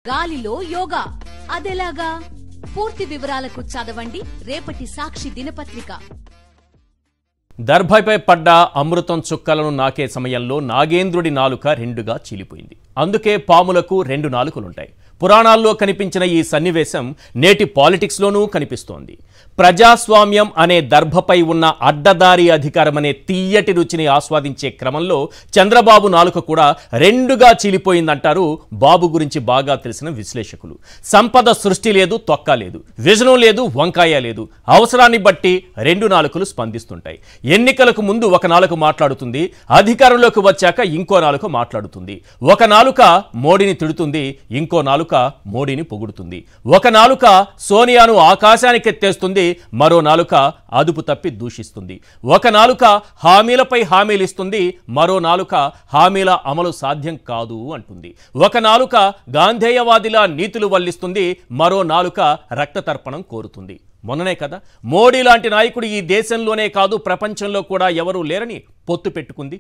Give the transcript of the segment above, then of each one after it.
గాలిలో యోగా అదెలాగా? పూర్తి వివరాలకు చదవండి రేపటి సాక్షి దినపత్రిక. దర్భపై పడ్డ అమృతం చుక్కలను నాకే సమయంలో నాగేంద్రుడి నాలుక రెండుగా చీలిపోయింది. అందుకే పాములకు రెండు నాలుకలుంటాయి. పురాణాల్లో కనిపించిన ఈ సన్నివేశం నేటి పాలిటిక్స్లోనూ కనిపిస్తోంది. ప్రజాస్వామ్యం అనే దర్భపై ఉన్న అడ్డదారి అధికారం అనే తీయటి రుచిని ఆస్వాదించే క్రమంలో చంద్రబాబు నాలుక కూడా రెండుగా చీలిపోయిందంటారు బాబు గురించి బాగా తెలిసిన విశ్లేషకులు. సంపద సృష్టి లేదు, తొక్క లేదు, విజనం లేదు, వంకాయ లేదు. అవసరాన్ని బట్టి రెండు నాలుకలు స్పందిస్తుంటాయి. ఎన్నికలకు ముందు ఒక నాలుక మాట్లాడుతుంది, అధికారంలోకి వచ్చాక ఇంకో నాలుక మాట్లాడుతుంది. ఒక నాలుక మోడీని తిడుతుంది, ఇంకో నాలుక మోడీని పొగుడుతుంది. ఒక నాలుక సోనియాను ఆకాశానికెత్తేస్తుంది, మరో నాలుక అదుపు తప్పి దూషిస్తుంది. ఒక నాలుక హామీలపై హామీలిస్తుంది, మరో నాలుక హామీల అమలు సాధ్యం కాదు అంటుంది. ఒక నాలుక గాంధేయవాదిలా నీతులు వల్లిస్తుంది, మరో నాలుక రక్తతర్పణం కోరుతుంది. మొన్ననే కదా మోడీ లాంటి నాయకుడు ఈ దేశంలోనే కాదు ప్రపంచంలో కూడా ఎవరూ లేరని పొత్తు పెట్టుకుంటే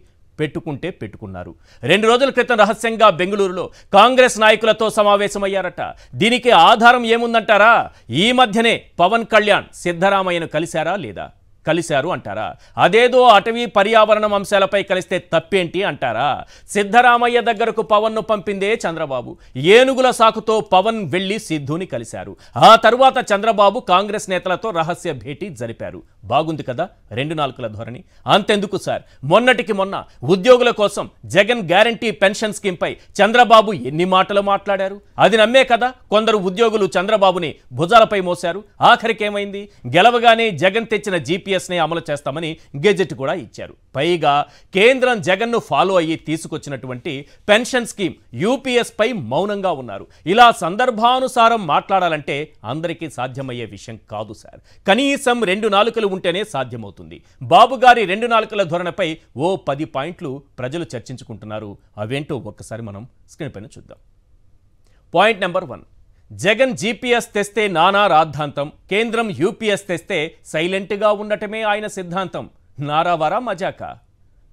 పెట్టుకున్నారు. 2 రోజుల క్రితం రహస్యంగా బెంగళూరులో కాంగ్రెస్ నాయకులతో సమావేశమయ్యారట. దీనికి ఆధారం ఏముందంటారా? ఈ మధ్యనే పవన్ కళ్యాణ్ సిద్ధరామయ్యను కలిశారా లేదా? కలిశారు అంటారా? అదేదో అటవీ పర్యావరణం అంశాలపై కలిస్తే తప్పేంటి అంటారా? సిద్ధరామయ్య దగ్గరకు పవన్ను పంపిందే చంద్రబాబు. ఏనుగుల సాకుతో పవన్ వెళ్లి సిద్ధుని కలిశారు. ఆ తరువాత చంద్రబాబు కాంగ్రెస్ నేతలతో రహస్య భేటీ జరిపారు. బాగుంది కదా రెండు నాలుకల ధోరణి. అంతెందుకు సార్, మొన్నటికి మొన్న ఉద్యోగుల కోసం జగన్ గ్యారంటీ పెన్షన్ స్కీమ్ పై చంద్రబాబు ఎన్ని మాటలు మాట్లాడారు. అది నమ్మే కదా కొందరు ఉద్యోగులు చంద్రబాబుని భుజాలపై మోశారు. ఆఖరికేమైంది? గెలవగానే జగన్ తెచ్చిన జీపీఎస్ ని అమలు చేస్తామని గెజెట్ కూడా ఇచ్చారు. పైగా కేంద్రం జగన్ను ఫాలో అయ్యి తీసుకొచ్చినటువంటి పెన్షన్ స్కీమ్ యూపీఎస్ పై మౌనంగా ఉన్నారు. ఇలా సందర్భానుసారం మాట్లాడాలంటే అందరికీ సాధ్యమయ్యే విషయం కాదు సార్. కనీసం రెండు నాలుకలు ఉంటేనే సాధ్యమవుతుంది. బాబు గారి రెండు నాలుకల ధోరణిపై ఓ 10 పాయింట్లు ప్రజలు చర్చించుకుంటున్నారు. అవేంటో ఒక్కసారి మనం స్క్రీన్ పైన చూద్దాం. పాయింట్ నెంబర్ 1, జగన్ జీపీఎస్ తెస్తే నానా రాద్ధాంతం, కేంద్రం యూపీఎస్ తెస్తే సైలెంట్గా ఉండటమే ఆయన సిద్ధాంతం. నారావారా మజాకా?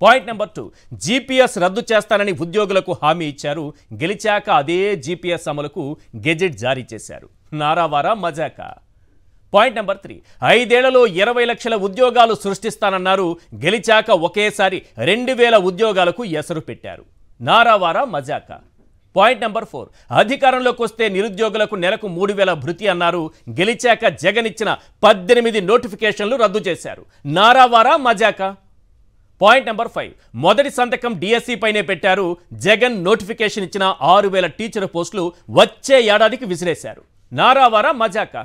పాయింట్ నెంబర్ 2, జీపీఎస్ రద్దు చేస్తానని ఉద్యోగులకు హామీ ఇచ్చారు. గెలిచాక అదే జీపీఎస్ అమలుకు గెజెట్ జారీ చేశారు. నారావారా మజాకా? పాయింట్ నెంబర్ 3, 5 ఏళ్లలో 20 లక్షల ఉద్యోగాలు సృష్టిస్తానన్నారు. గెలిచాక ఒకేసారి 2000 ఉద్యోగాలకు ఎసరు పెట్టారు. నారావారా మజాకా? పాయింట్ నెంబర్ 4, అధికారంలోకి వస్తే నిరుద్యోగులకు నెలకు 3000 భృతి అన్నారు. గెలిచాక జగన్ ఇచ్చిన 18 నోటిఫికేషన్లు రద్దు చేశారు. నారావారా మజాకా? పాయింట్ నెంబర్ 5, మొదటి సంతకం డిఎస్సి పైనే పెట్టారు. జగన్ నోటిఫికేషన్ ఇచ్చిన 6000 టీచర్ పోస్టులు వచ్చే ఏడాదికి విసిరేశారు. నారావారా మజాకా?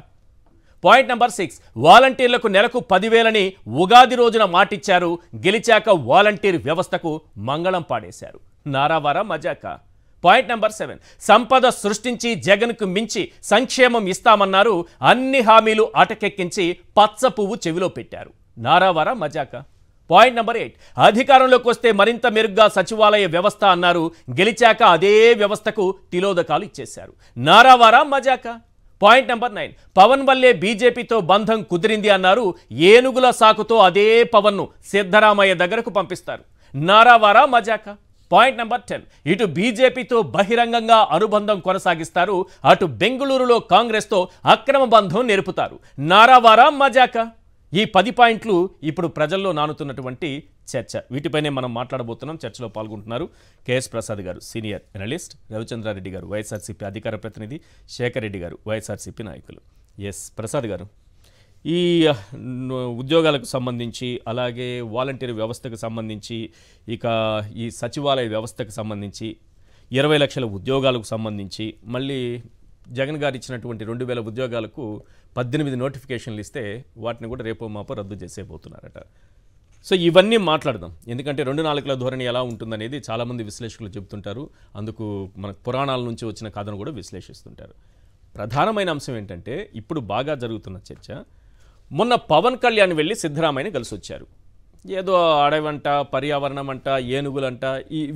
పాయింట్ నెంబర్ 6, వాలంటీర్లకు నెలకు 10,000ని ఉగాది రోజున మాటిచ్చారు. గెలిచాక వాలంటీర్ వ్యవస్థకు మంగళం పాడేశారు. నారావారా మజాకా? పాయింట్ నెంబర్ 7, సంపద సృష్టించి జగన్కు మించి సంక్షేమం ఇస్తామన్నారు. అన్ని హామీలు అటకెక్కించి పచ్చ పువ్వు చెవిలో పెట్టారు. నారావారా మజాకా? పాయింట్ నెంబర్ 8, అధికారంలోకి వస్తే మరింత మెరుగ్గా సచివాలయ వ్యవస్థ అన్నారు. గెలిచాక అదే వ్యవస్థకు తిలోదకాలు ఇచ్చేశారు. నారావారా మజాకా? పాయింట్ నెంబర్ 9, పవన్ వల్లే బీజేపీతో బంధం కుదిరింది అన్నారు. ఏనుగుల సాకుతో అదే పవన్ను సిద్ధరామయ్య దగ్గరకు పంపిస్తారు. నారావారా మజాకా? పాయింట్ నెంబర్ 10, ఇటు బీజేపీతో బహిరంగంగా అనుబంధం కొనసాగిస్తారు. అటు బెంగళూరులో కాంగ్రెస్తో అక్రమ బంధం నెరుపుతారు. నారావారా మజాకా? ఈ 10 పాయింట్లు ఇప్పుడు ప్రజల్లో నానుతున్నటువంటి చర్చ. వీటిపైనే మనం మాట్లాడబోతున్నాం. చర్చలో పాల్గొంటున్నారు కేఎస్ ప్రసాద్ గారు, సీనియర్ ఎనలిస్ట్, రవిచంద్రారెడ్డి గారు, వైఎస్ఆర్సీపీ అధికార ప్రతినిధి, శేఖర్ రెడ్డి గారు, వైఎస్ఆర్సీపీ నాయకులు. ఎస్ ప్రసాద్ గారు, ఈ ఉద్యోగాలకు సంబంధించి, అలాగే వాలంటీర్ వ్యవస్థకు సంబంధించి, ఇక ఈ సచివాలయ వ్యవస్థకు సంబంధించి, 20 లక్షల ఉద్యోగాలకు సంబంధించి, మళ్ళీ జగన్ గారు ఇచ్చినటువంటి 2000 ఉద్యోగాలకు 18 నోటిఫికేషన్లు ఇస్తే వాటిని కూడా రేపో మాపో రద్దు చేసేపోతున్నారట. సో ఇవన్నీ మాట్లాడదాం. ఎందుకంటే రెండు నాలుకల ధోరణి ఎలా ఉంటుందనేది చాలామంది విశ్లేషకులు చెబుతుంటారు. అందుకు మన పురాణాల నుంచి వచ్చిన కథను కూడా విశ్లేషిస్తుంటారు. ప్రధానమైన అంశం ఏంటంటే ఇప్పుడు బాగా జరుగుతున్న చర్చ, మొన్న పవన్ కళ్యాణ్ వెళ్ళి సిద్ధరామయ్యని కలిసి వచ్చారు. ఏదో అడవంట, పర్యావరణం అంట, ఏనుగులంట,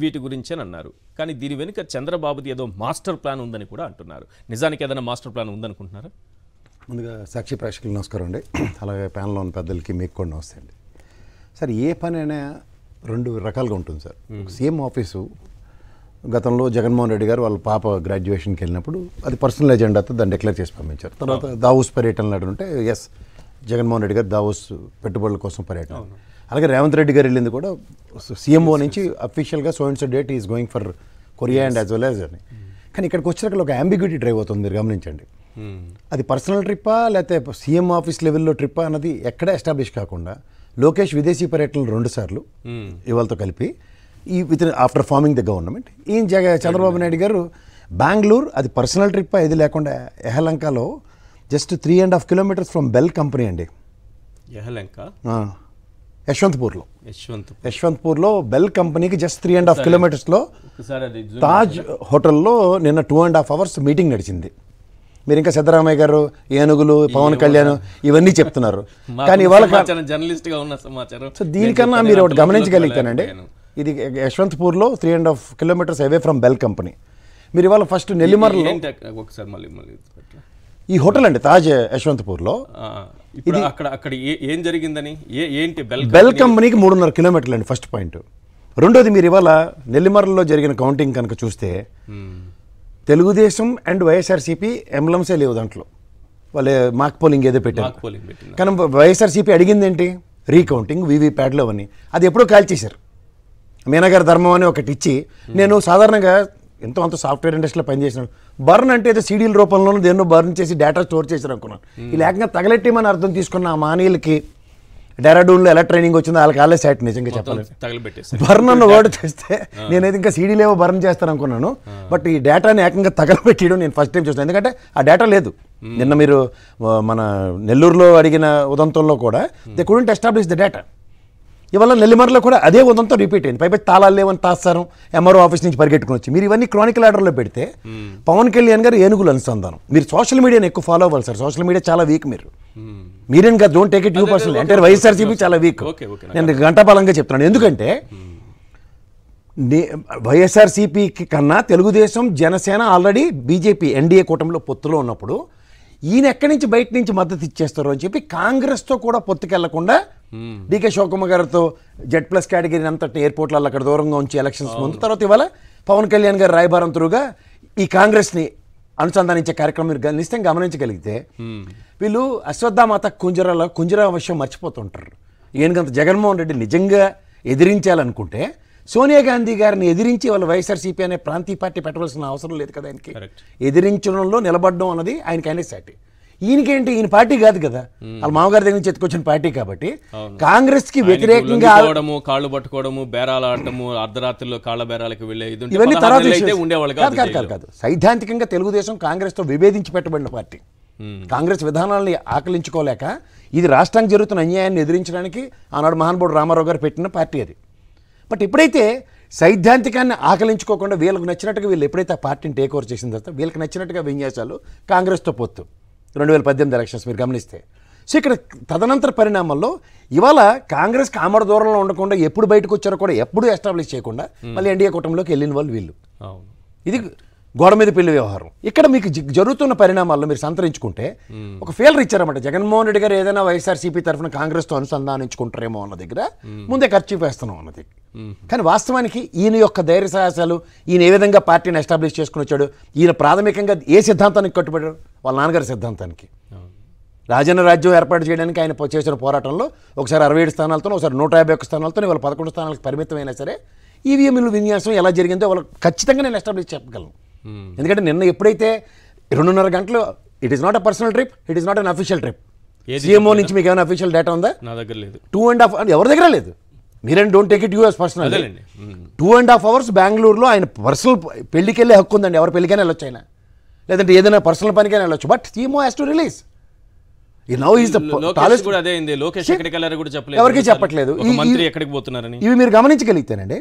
వీటి గురించే అన్నారు. కానీ దీని వెనుక చంద్రబాబుది ఏదో మాస్టర్ ప్లాన్ ఉందని కూడా అంటున్నారు. నిజానికి ఏదైనా మాస్టర్ ప్లాన్ ఉందనుకుంటున్నారా? ముందుగా సాక్షి ప్రేక్షకులు నమస్కారం అండి. అలాగే ప్యానల్లో ఉన్న పెద్దలకి మీకు కూడా నమస్తే అండి. సార్, ఏ పని అయినా 2 రకాలుగా ఉంటుంది సార్. సీఎం ఆఫీసు గతంలో జగన్మోహన్ రెడ్డి గారు వాళ్ళ పాప గ్రాడ్యుయేషన్కి వెళ్ళినప్పుడు అది పర్సనల్ ఎజెండాతో దాన్ని డిక్లేర్ చేసి పంపించారు. తర్వాత దావోస్ పర్యటనలు అంటే ఎస్ జగన్మోహన్ రెడ్డి గారు దావోస్ పెట్టుబడుల కోసం పర్యటన. అలాగే రేవంత్ రెడ్డి గారు వెళ్ళింది కూడా సీఎంఓ నుంచి అఫీషియల్గా so and so date is going for Korea and as well as అని. కానీ ఇక్కడికి వచ్చినాక ఒక అంబిగ్యూటీ డ్రైవ్ అవుతుంది, మీరు గమనించండి. అది పర్సనల్ ట్రిప్పా లేకపోతే సీఎం ఆఫీస్ లెవెల్లో ట్రిప్పా అన్నది ఎక్కడ ఎస్టాబ్లిష్ కాకుండా లోకేష్ విదేశీ పర్యటనలు 2 సార్లు ఇవాళతో కలిపి ఈ with after forming the government ఈయన చంద్రబాబు నాయుడు గారు బెంగళూరు అది పర్సనల్ ట్రిప్పా ఇది లేకుండా యహలంకలో just 3.5 kilometers from BEL company అండి. యశ్వంత్పూర్లో బెల్ కంపెనీకి జస్ట్ 3.5 kilometersలో తాజ్ హోటల్లో నిన్న 2.5 hours మీటింగ్ నడిచింది. మీరు ఇంకా సిద్ధరామయ్య గారు ఏనుగులు పవన్ కళ్యాణ్ ఇవన్నీ చెప్తున్నారు, కానీ ఇవాళ జర్నలిస్ట్గా ఉన్న సమాచారం. సో దీనికన్నా మీరు ఒకటి గమనించగలుగుతానండి, ఇది యశ్వంత్పూర్లో 3.5 kilometers away from BEL company. మీరు ఇవాళ ఫస్ట్ నెల్లిమర్లో ఒకసారి మళ్ళీ ఈ హోటల్ అండి తాజ్ యశ్వంత్పూర్లో ఇది అక్కడ ఏం జరిగిందని ఏంటి బెల్ కంపెనీకి 3.5 kilometers అండి ఫస్ట్ పాయింట్. రెండోది మీరు ఇవాళ నెల్లిమర్లలో జరిగిన కౌంటింగ్ కనుక చూస్తే తెలుగుదేశం అండ్ వైఎస్ఆర్సీపీ ఎంబ్లమ్సే లేవు దాంట్లో, వాళ్ళ మాక్ పోలింగ్ ఏదో పెట్టారు. కానీ వైఎస్ఆర్సీపీ అడిగింది ఏంటి రీకౌంటింగ్ వీవీప్యాడ్లో అవన్నీ, అది ఎప్పుడో కాల్చేశారు. మీనాగారి ధర్మం అని ఒకటి ఇచ్చి నేను సాధారణంగా ఎంతో అంత సాఫ్ట్వేర్ ఇండస్ట్రీలో పనిచేసినాను, బర్న్ అంటే ఏదో సీడీల రూపంలోనూ దేన్నో బర్న్ చేసి డేటా స్టోర్ చేశారు అనుకున్నాను. ఈ లేకుండా తగలెట్టేమని అర్థం తీసుకున్న ఆ మానీయులకి డెరాడూన్లో ఎలా ట్రైనింగ్ వచ్చిందో వాళ్ళకి వాళ్ళే సాట్ నిజంగా చెప్పాలి. బర్న్ అన్న వర్డ్ చేస్తే నేనైతే ఇంకా సీడీలేవో బర్న్ చేస్తాను అనుకున్నాను, బట్ ఈ డేటాని ఏకంగా తగలబెట్టడం నేను ఫస్ట్ టైం చూస్తాను. ఎందుకంటే ఆ డేటా లేదు. నిన్న మీరు మన నెల్లూరులో అడిగిన ఉదంతంలో కూడా they couldn't establish the data. ఇవాళ నెల్లిమర్లో కూడా అదే ఉదంతం రిపీట్ అయింది. పైపై తాళాలు లేవని తాస్తారు, ఎంఆర్ఓ ఆఫీస్ నుంచి పరిగెట్టుకుని వచ్చి. మీరు ఇవన్నీ క్రానికల్ ఆర్డర్లో పెడితే పవన్ కళ్యాణ్ గారు ఏనుగులు అనుసంధానం. మీరు సోషల్ మీడియాని ఎక్కువ ఫాలో అవ్వాలి సార్, సోషల్ మీడియా చాలా వీక్. మీరేం కాదు, don't take it you personal, అంటే వైఎస్ఆర్సీపీ చాలా వీక్. నేను గంటాపాలంగా చెప్తున్నాను, ఎందుకంటే వైఎస్ఆర్సీపీకి కన్నా Telugu Desam Janasena already BJP NDA కూటమిలో పొత్తులో ఉన్నప్పుడు ఈయన ఎక్కడి నుంచి బయట నుంచి మద్దతు ఇచ్చేస్తారు అని చెప్పి కాంగ్రెస్తో కూడా పొత్తుకెళ్లకుండా డీకే శివకుమార్ గారితో Z+ కేటగిరీ అంతటి ఎయిర్పోర్ట్లలో అక్కడ దూరంగా ఉంచి ఎలక్షన్స్ ముందు, తర్వాత ఇవాళ పవన్ కళ్యాణ్ గారు రాయబారం త్రూగా ఈ కాంగ్రెస్ని అనుసంధానించే కార్యక్రమం మీరు నిశ్చితంగా గమనించగలిగితే వీళ్ళు అశ్వత్థామాత కుంజరా విషయం మర్చిపోతుంటారు. ఈయనకంత జగన్మోహన్ రెడ్డి నిజంగా ఎదిరించాలనుకుంటే సోనియా గాంధీ గారిని ఎదిరించి వాళ్ళ వైఎస్ఆర్సీపీ అనే ప్రాంతీయ పార్టీ పెట్టవలసిన అవసరం లేదు కదా ఆయనకి. ఎదిరించడంలో నిలబడడం అన్నది ఆయనకైనా సాటి. ఈయనకేంటి, ఈయన పార్టీ కాదు కదా, వాళ్ళ మామగారి దగ్గర నుంచి ఎత్తుకొచ్చిన పార్టీ కాబట్టి కాంగ్రెస్ కి వ్యతిరేకంగా కాళ్ళు పట్టుకోవడము, బేరాలు ఆడటము, అర్ధరాత్రిలో కాళ్ళ బేరాలకు వెళ్ళే ఇవన్నీ తర్వాత కాదు. సైద్ధాంతికంగా తెలుగుదేశం కాంగ్రెస్ తో విభేదించి పెట్టబడిన పార్టీ. కాంగ్రెస్ విధానాలని ఆకలించుకోలేక ఇది రాష్ట్రానికి జరుగుతున్న అన్యాయాన్ని ఎదిరించడానికి ఆనాడు మహానుభావుడు రామారావు గారు పెట్టిన పార్టీ అది. బట్ ఎప్పుడైతే సైద్ధాంతికాన్ని ఆకలించుకోకుండా వీళ్ళకి నచ్చినట్టుగా వీళ్ళు ఎప్పుడైతే ఆ పార్టీని టేక్ ఓవర్ చేసిన తర్వాత వీళ్ళకి నచ్చినట్టుగా విన్యాసాలు కాంగ్రెస్తో పొత్తు 2018 ఎలక్షన్స్ మీరు గమనిస్తే. సో ఇక్కడ తదనంతర పరిణామాల్లో ఇవాళ కాంగ్రెస్కి ఆమడ దూరంలో ఉండకుండా ఎప్పుడు బయటకు వచ్చారో కూడా ఎప్పుడు ఎస్టాబ్లిష్ చేయకుండా మళ్ళీ ఎన్డీఏ కూటమిలోకి వెళ్ళిన వాళ్ళు వీళ్ళు. ఇది గోడ మీద పెళ్లి వ్యవహారం. ఇక్కడ మీకు జరుగుతున్న పరిణామాల్లో మీరు సంతరించుకుంటే ఒక ఫెయిలర్ ఇచ్చారన్నమాట. జగన్మోహన్ రెడ్డి గారు ఏదైనా వైఎస్ఆర్సీపీ తరఫున కాంగ్రెస్తో అనుసంధానించుకుంటారేమో అన్న దగ్గర ముందే ఖర్చు వేస్తున్నాం అన్నది. కానీ వాస్తవానికి ఈయన యొక్క ధైర్య సాహసాలు, ఈయన ఏ విధంగా పార్టీని ఎస్టాబ్లిష్ చేసుకుని వచ్చాడు, ఈయన ప్రాథమికంగా ఏ సిద్ధాంతానికి కట్టుబడ్డాడు, వాళ్ళ నాన్నగారి సిద్ధాంతానికి. రాజన్న రాజ్యం ఏర్పాటు చేయడానికి ఆయన చేసిన పోరాటంలో ఒకసారి 67 స్థానాలతో, ఒకసారి 151 స్థానాలతో, వాళ్ళ 11 స్థానాలకు పరిమితమైనా సరే ఈవీఎంల విన్యాసం ఎలా జరిగిందో వాళ్ళకి ఖచ్చితంగా నేను ఎస్టాబ్లిష్ చెప్పగలను. ఎందుకంటే నిన్న ఎప్పుడైతే 2.5 గంటలు it is not a personal trip, it is not an official trip. CMO నుంచి మీకు ఏమైనా అఫీషియల్ డేటా ఉందా? నా దగ్గర లేదు. 2.5 ఎవరి దగ్గర లేదు. మీరేం don't take it you as personal. 2.5 hours బెంగళూరులో ఆయన పర్సనల్ పెళ్లికి వెళ్ళే హక్కు ఉందండి, ఎవరి పెళ్లికైనా వెళ్ళొచ్చు ఆయన, లేదంటే ఏదైనా పర్సనల్ పనికైనా వెళ్ళొచ్చు. But CMO has to release. ఎవరికి చెప్పట్లేదు. ఇవి మీరు గమనించగలిగితేనండి.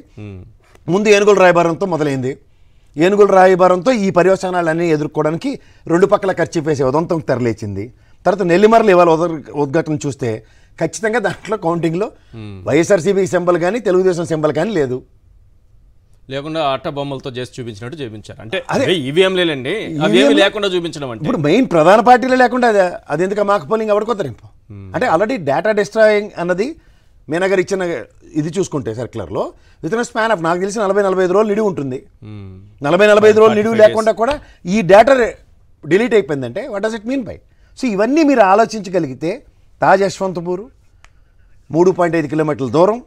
ముందు ఏనుగుల రాయబారంతో మొదలైంది. ఏనుగుల రాయబారంతో ఈ పర్యవసానాలన్నీ ఎదుర్కోవడానికి 2 పక్కల ఖర్చు వేసే ఉదంతం తెరలేచింది. తర్వాత నెల్లిమర్లు ఇవాళ ఉద్ఘాటన చూస్తే ఖచ్చితంగా దాంట్లో కౌంటింగ్లో వైఎస్ఆర్సీపీ సింబల్ కానీ తెలుగుదేశం సింబల్ కానీ లేదు. లేకుండా ఆట బొమ్మలతో చేసి చూపించినట్టు చూపించారు. అంటే అదే ఈవీఎం లేదండి, లేకుండా చూపించడం అంటే ఇప్పుడు మెయిన్ ప్రధాన పార్టీలో లేకుండా అది ఎందుకు మాకు పోలింగ్ ఎవరికొద్దరు. అంటే ఆల్రెడీ డేటా డిస్ట్రాయింగ్ అన్నది మీనా గారు ఇచ్చిన ఇది చూసుకుంటే సర్క్యులర్లో విత్ ఇన్ స్పాన్ ఆఫ్ నాకు తెలిసి 40-45 రోజులు నిడివి ఉంటుంది. 40-45 రోజులు నిడివి లేకుండా కూడా ఈ డేటా డిలీట్ అయిపోయిందంటే what does it mean by? So ఇవన్నీ మీరు ఆలోచించగలిగితే తాజ్ యశ్వంతపూర్ 3.5 కిలోమీటర్ల దూరం,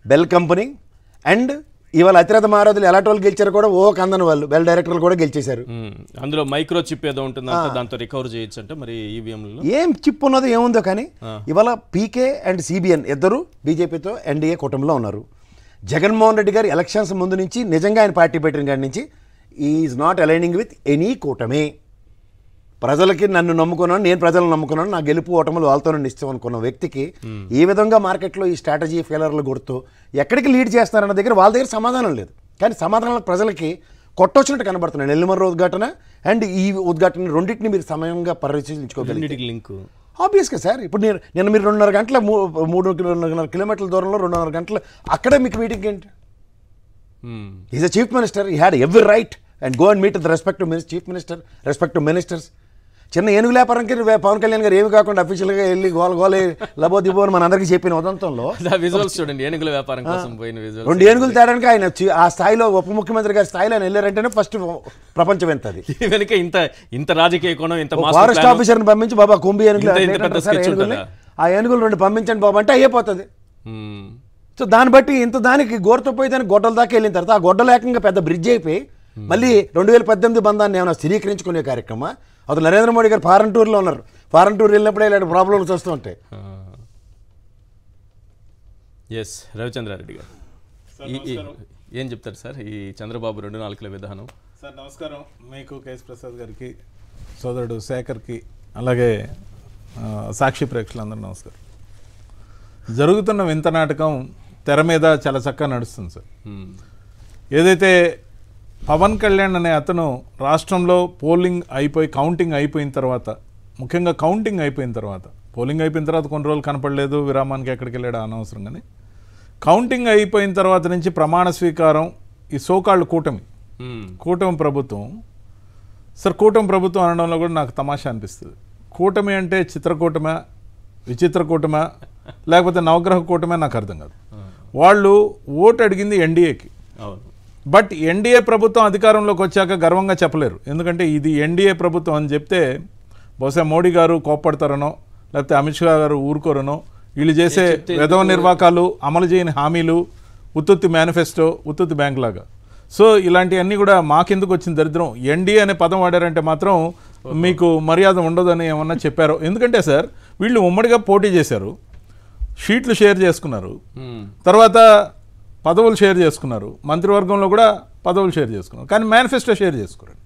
బెల్ కంపెనీ, అండ్ ఇవాళ అతిరథ మహారాజులు ఎలాంటి వాళ్ళు గెలిచారు కూడా కందని వాళ్ళు బెల్ డైరెక్టర్లు కూడా గెలిచేశారు. అందులో మైక్రో చిప్ ఏదో ఉంటుందంటే దాంతో రికవర్ చేయొచ్చు అంటే మరి ఈవీఎంలో ఏం చిప్ ఉన్నదో ఏముందో కానీ ఇవాళ పీకే అండ్ సిబిఎన్ ఇద్దరు బీజేపీతో ఎన్డీఏ కూటమిలో ఉన్నారు. జగన్మోహన్ రెడ్డి గారు ఎలక్షన్స్ ముందు నుంచి నిజంగా ఆయన పార్టీ పెట్టిన కాడి నుంచి is not aligning with any కూటమి. ప్రజలకి నన్ను నమ్ముకున్నాను, నేను ప్రజలను నమ్ముకున్నాను, నా గెలుపు ఓటములు వాళ్ళతో నిశ్చయం అనుకున్న వ్యక్తికి ఈ విధంగా మార్కెట్లో ఈ స్ట్రాటజీ ఫెయిలర్లు కొడుతూ ఎక్కడికి లీడ్ చేస్తున్నారన్న దగ్గర వాళ్ళ దగ్గర సమాధానం లేదు. కానీ సమాధానాలు ప్రజలకి కొట్టొచ్చినట్టు కనబడుతున్నాయి. నెల్లిమర్రు ఉద్ఘాటన అండ్ ఈ ఉద్ఘాటన రెండింటిని మీరు సమయంగా పరిశీలించుకోగలిగితే లింక్ ఆబ్వియస్గా సార్. ఇప్పుడు నేను మీరు 2.5 గంటల 3 కిలోమీటర్ల దూరంలో 2.5 గంటలు అక్కడే మీకు మీటింగ్ ఏంటి? ఈజ్ అ చీఫ్ మినిస్టర్, ఈ had every right and go and meet the respective chief minister, respective ministers. చిన్న ఏనుగు వ్యాపారంకి పవన్ కళ్యాణ్ గారు ఏమి కాకుండా అఫీషియల్గా వెళ్ళి గోలే లబో దిబో అని మన అందరికీ చెప్పిన ఉదంతంలో చూడండి ఏనుగుల వ్యాపారం కోసం పోయిన 2 ఏనుగులు తేడానికి ఆయన ఆ స్థాయిలో ఉప ముఖ్యమంత్రి గారి స్థాయిలో ఆయన వెళ్ళారంటేనే ఫస్ట్ ప్రపంచం ఎంత వెనుక ఇంత రాజకీయ కోణం, ఇంత ఫారెస్ట్ ఆఫీసర్ని పంపించి బాబా కుంభి ఏనుగులు ఆ ఏనుగులు 2 పంపించండి బాబా అంటే అయిపోతుంది. సో దాన్ని బట్టి ఇంత దానికి గోరతో పోయి దానికి గొడ్డల దాకా వెళ్ళిన తర్వాత ఆ గొడ్డల ఏకంగా పెద్ద బ్రిడ్జ్ అయిపోయి మళ్ళీ 2018 బంధాన్ని ఏమైనా స్థిరీకరించుకునే కార్యక్రమం. అసలు నరేంద్ర మోడీ గారు ఫారెన్ టూర్లో ఉన్నారు. ఫారెన్ టూర్ వెళ్ళినప్పుడే ఇలాంటి ప్రాబ్లమ్స్ వస్తూ ఉంటాయి. ఎస్ రవిచంద్రారెడ్డి గారు ఏం చెప్తారు సార్ ఈ చంద్రబాబు 2-4 విధానం? సార్ నమస్కారం. మీకు కేఎస్ ప్రసాద్ గారికి, సోదరుడు శేఖర్కి, అలాగే సాక్షి ప్రేక్షకులందరూ నమస్కారం. జరుగుతున్న వింత నాటకం తెర మీద చాలా చక్కగా నడుస్తుంది సార్. ఏదైతే పవన్ కళ్యాణ్ అనే అతను రాష్ట్రంలో కౌంటింగ్ అయిపోయిన తర్వాత, ముఖ్యంగా కౌంటింగ్ అయిపోయిన తర్వాత, పోలింగ్ అయిపోయిన తర్వాత కొన్ని రోజులు కనపడలేదు, విరామానికి ఎక్కడికి వెళ్ళాడు అనవసరం. కానీ కౌంటింగ్ అయిపోయిన తర్వాత నుంచి ప్రమాణ స్వీకారం ఈ సోకాళ్ళు కూటమి ప్రభుత్వం సార్, కూటమి ప్రభుత్వం అనడంలో కూడా నాకు తమాషా అనిపిస్తుంది. కూటమి అంటే చిత్రకూటమా, విచిత్రకూటమా, లేకపోతే నవగ్రహ కూటమే నాకు అర్థం కాదు. వాళ్ళు ఓటు అడిగింది ఎన్డీఏకి. బట్ ఎన్డీఏ ప్రభుత్వం అధికారంలోకి వచ్చాక గర్వంగా చెప్పలేరు. ఎందుకంటే ఇది ఎన్డీఏ ప్రభుత్వం అని చెప్తే బహుశా మోడీ గారు కోప్పడతారనో, లేకపోతే అమిత్ షా గారు ఊరుకోరనో, వీళ్ళు చేసే విధవ నిర్వాకాలు, అమలు చేయని హామీలు, ఉత్తుత్తి మేనిఫెస్టో, ఉత్తుత్తి బ్యాంక్ లాగా. సో ఇలాంటివన్నీ కూడా మాకెందుకు వచ్చిన దరిద్రం. ఎన్డీఏ అనే పదం వాడారంటే మాత్రం మీకు మర్యాద ఉండదని ఏమన్నా చెప్పారో. ఎందుకంటే సార్ వీళ్ళు ఉమ్మడిగా పోటీ చేశారు, షీట్లు షేర్ చేసుకున్నారు, తర్వాత పదవులు షేర్ చేసుకున్నారు, మంత్రివర్గంలో కూడా పదవులు షేర్ చేసుకున్నారు, కానీ మేనిఫెస్టో షేర్ చేసుకోరండి.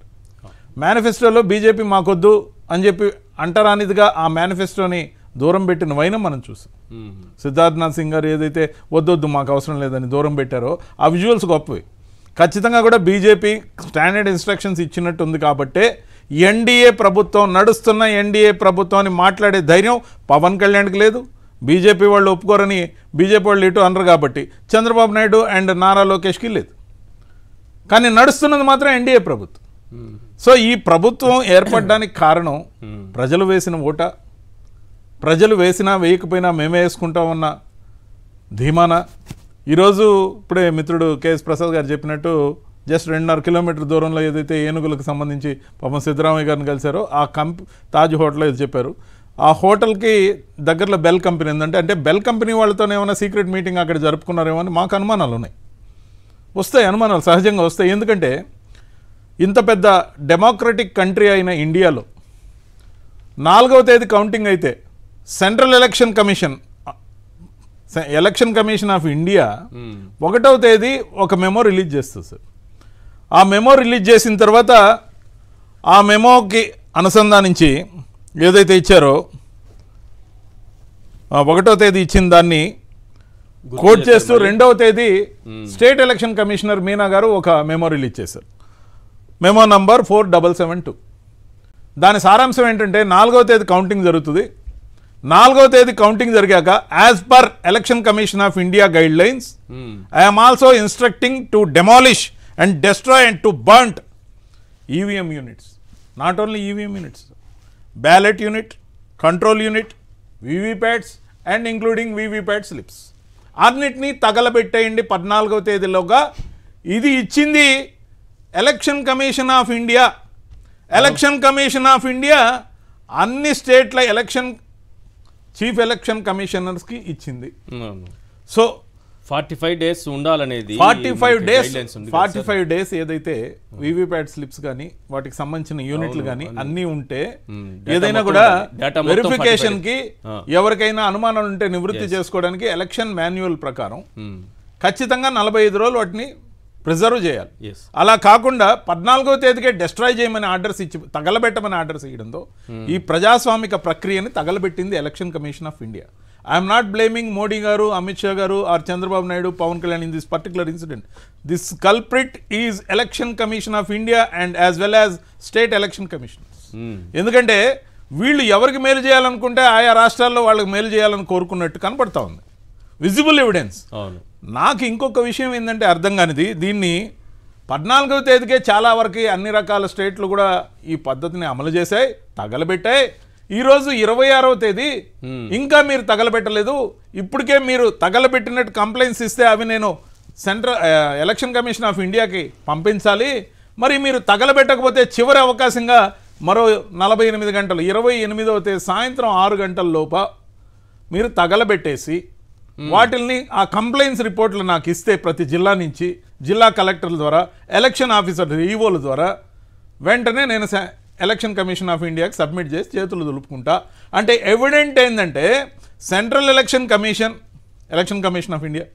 మేనిఫెస్టోలో బీజేపీ మాకొద్దు అని చెప్పి అంటరానిదిగా ఆ మేనిఫెస్టోని దూరం పెట్టిన వైనం మనం చూసాం. సిద్ధార్థనాథ్ సింగ్ గారు ఏదైతే వద్దొద్దు మాకు అవసరం లేదని దూరం పెట్టారో ఆ విజువల్స్ గొప్పవి. ఖచ్చితంగా కూడా బీజేపీ స్టాండర్డ్ ఇన్స్ట్రక్షన్స్ ఇచ్చినట్టు ఉంది. కాబట్టే ఎన్డీఏ ప్రభుత్వం, నడుస్తున్న ఎన్డీఏ ప్రభుత్వాన్ని మాట్లాడే ధైర్యం పవన్ కళ్యాణ్కి లేదు. బీజేపీ వాళ్ళు ఒప్పుకోరని బీజేపీ వాళ్ళు ఇటు అనరు కాబట్టి చంద్రబాబు నాయుడు అండ్ నారా లోకేష్కి లేదు. కానీ నడుస్తున్నది మాత్రం ఎన్డీఏ ప్రభుత్వం. సో ఈ ప్రభుత్వం ఏర్పడడానికి కారణం ప్రజలు వేసిన ఓట. ప్రజలు వేసినా వేయకపోయినా మేమే వేసుకుంటామన్న ధీమాన ఈరోజు ఇప్పుడే మిత్రుడు కేఎస్ ప్రసాద్ గారు చెప్పినట్టు జస్ట్ 2.5 కిలోమీటర్ దూరంలో ఏదైతే ఏనుగులకు సంబంధించి పాపం సిద్ధరామయ్య గారిని కలిశారో ఆ తాజ్ హోటల్లో ఇది చెప్పారు. ఆ హోటల్కి దగ్గరలో బెల్ కంపెనీ ఉందంటే, అంటే బెల్ కంపెనీ వాళ్ళతోనే ఏమైనా సీక్రెట్ మీటింగ్ అక్కడ జరుపుకున్నారేమో అని మాకు అనుమానాలు ఉన్నాయి. వస్తాయి అనుమానాలు, సహజంగా వస్తాయి. ఎందుకంటే ఇంత పెద్ద డెమోక్రటిక్ కంట్రీ అయిన ఇండియాలో 4వ తేదీ కౌంటింగ్ అయితే central election commission of India 1వ తేదీ ఒక మెమో రిలీజ్ చేస్తుంది సార్. ఆ మెమో రిలీజ్ చేసిన తర్వాత ఆ మెమోకి అనుసంధానించి ఏదైతే ఇచ్చారో 1వ తేదీ ఇచ్చిన దాన్ని కోట్ చేస్తూ 2వ తేదీ స్టేట్ ఎలక్షన్ కమిషనర్ మీనా గారు ఒక మెమో రిలీజ్ చేశారు. Memo number 4772. దాని సారాంశం ఏంటంటే 4వ తేదీ కౌంటింగ్ జరుగుతుంది. 4వ తేదీ కౌంటింగ్ జరిగాక as per election commission of India guide lines I'm also instructing to demolish and destroy and to బర్nt EVM units. Not only EVM units, ballot unit, control unit, VVPATs and including VVPAT slips. అన్నిటినీ తగలబెట్టేయండి 14వ తేదీలోగా. ఇది ఇచ్చింది election commission of India. Election commission of India అన్ని స్టేట్ల chief election కమిషనర్స్కి ఇచ్చింది. So 45 days ఉండాలనేది 45 days ఏదైతే VVPAT slips కానీ వాటికి సంబంధించిన యూనిట్లు కానీ అన్నీ ఉంటే ఏదైనా కూడా వెరిఫికేషన్ కి ఎవరికైనా అనుమానాలు ఉంటే నివృత్తి చేసుకోవడానికి ఎలక్షన్ మాన్యువల్ ప్రకారం ఖచ్చితంగా 45 రోజులు వాటిని ప్రిజర్వ్ చేయాలి. అలా కాకుండా 14వ తేదీకే డిస్ట్రాయ్ చేయమని ఆర్డర్స్ ఇచ్చి తగలబెట్టమని ఆర్డర్స్ ఇవ్వడంతో ఈ ప్రజాస్వామిక ప్రక్రియని తగలబెట్టింది election commission of India. I'm not blaming Modi garu, Amit Shah garu or Chandrababu Naidu, Pawan Kalyan in this particular incident. This culprit is election commission of India and as well as state election commissioners. ఎందుకంటే వీళ్ళు ఎవరికి మేలు చేయాలనుకుంటే ఆయా రాష్ట్రాల్లో వాళ్ళకి మేలు చేయాలని కోరుకున్నట్టు కనపడతా ఉంది, విజిబుల్ ఎవిడెన్స్. నాకు ఇంకొక విషయం ఏంటంటే అర్థం కానిది, దీన్ని 14వ తేదీకే చాలా వరకు అన్ని రకాల స్టేట్లు కూడా ఈ పద్ధతిని అమలు చేశాయి, తగలబెట్టాయి. ఈరోజు 26వ తేదీ ఇంకా మీరు తగలబెట్టలేదు. ఇప్పటికే మీరు తగలబెట్టినట్టు కంప్లైంట్స్ ఇస్తే అవి నేను సెంట్రల్ ఎలక్షన్ కమిషన్ ఆఫ్ ఇండియాకి పంపించాలి. మరి మీరు తగలబెట్టకపోతే చివరి అవకాశంగా మరో 48 గంటలు 28వ తేదీ సాయంత్రం 6 గంటల లోప మీరు తగలబెట్టేసి వాటిల్ని ఆ కంప్లైంట్స్ రిపోర్ట్లు నాకు ఇస్తే ప్రతి జిల్లా నుంచి జిల్లా కలెక్టర్ల ద్వారా ఎలక్షన్ ఆఫీసర్ ఈఓల ద్వారా వెంటనే నేను ఎలక్షన్ కమిషన్ ఆఫ్ ఇండియాకి సబ్మిట్ చేసి చేతులు దులుపుకుంటా. అంటే ఎవిడెంట్ ఏంటంటే central election commission of India,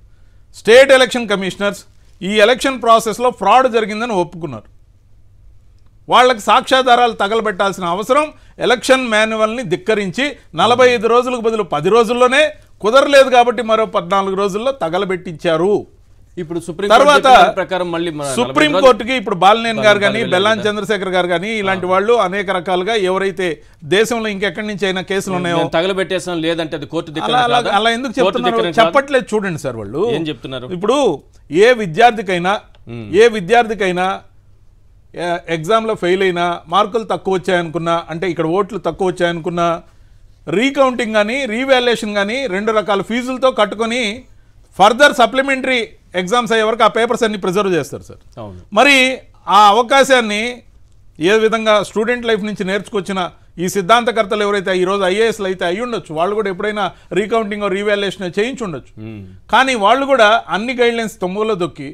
state election commissioners ఈ ఎలక్షన్ ప్రాసెస్లో ఫ్రాడ్ జరిగిందని ఒప్పుకున్నారు. వాళ్ళకి సాక్ష్యాధారాలు తగలబెట్టాల్సిన అవసరం ఎలక్షన్ మాన్యువల్ని ధిక్కరించి 45 రోజులకు బదులు 10 రోజుల్లోనే కుదరలేదు కాబట్టి మరో 14 రోజుల్లో తగలబెట్టించారు. ఇప్పుడు సుప్రీం కోర్టుకి ఇప్పుడు బాలినేని గారు కానీ, బెల్లాన్ చంద్రశేఖర్ గారు కానీ ఇలాంటి వాళ్ళు అనేక రకాలుగా ఎవరైతే దేశంలో ఇంకెక్కడి నుంచి అయినా కేసులు ఉన్నాయో తగలబెట్టేసాం లేదంటే అది కోర్టు అలా ఎందుకు చెప్తున్నారు చెప్పట్లేదు. చూడండి సార్, వాళ్ళు ఏం చెప్తున్నారు. ఇప్పుడు ఏ విద్యార్థికైనా ఎగ్జామ్లో ఫెయిల్ అయినా, మార్కులు తక్కువ వచ్చాయనుకున్నా, అంటే ఇక్కడ ఓట్లు తక్కువ వచ్చాయనుకున్నా, రీకౌంటింగ్ కానీ రీవాల్యుయేషన్ కానీ 2 రకాల ఫీజులతో కట్టుకొని ఫర్దర్ సప్లిమెంటరీ ఎగ్జామ్స్ అయ్యే వరకు ఆ పేపర్స్ అన్ని ప్రిజర్వ్ చేస్తారు సార్. మరి ఆ అవకాశాన్ని ఏ విధంగా స్టూడెంట్ లైఫ్ నుంచి నేర్చుకొచ్చిన ఈ సిద్ధాంతకర్తలు ఎవరైతే ఈరోజు ఐఏఎస్లు అయితే అయ్యి ఉండొచ్చు, వాళ్ళు కూడా ఎప్పుడైనా రీకౌంటింగ్ రీవాల్యుయేషన్ చేయించి ఉండొచ్చు. కానీ వాళ్ళు కూడా అన్ని గైడ్లైన్స్ తొమ్మిదిలో దొక్కి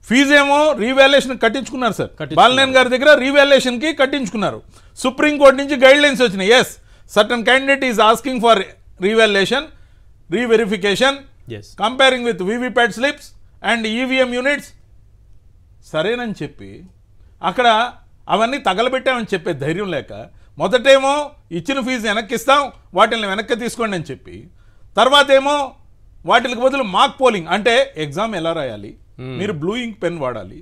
ఫీజేమో రీవాల్యుయేషన్ కట్టించుకున్నారు సార్. బాలినేని గారి దగ్గర రీవాల్యుయేషన్కి కట్టించుకున్నారు. సుప్రీంకోర్టు నుంచి గైడ్లైన్స్ వచ్చినాయి. Yes, certain candidate is asking for revaluation, reverification, comparing with VVPAT slips and EVM units. సరేనని చెప్పి అక్కడ అవన్నీ తగలబెట్టామని చెప్పే ధైర్యం లేక మొదటేమో ఇచ్చిన ఫీజు వెనక్కిస్తాం, వాటిని వెనక్కి తీసుకోండి అని చెప్పి, తర్వాత ఏమో వాటికి బదులు మాక్ పోలింగ్ అంటే ఎగ్జామ్ ఎలా రాయాలి, మీరు బ్లూ ఇంక్ పెన్ వాడాలి,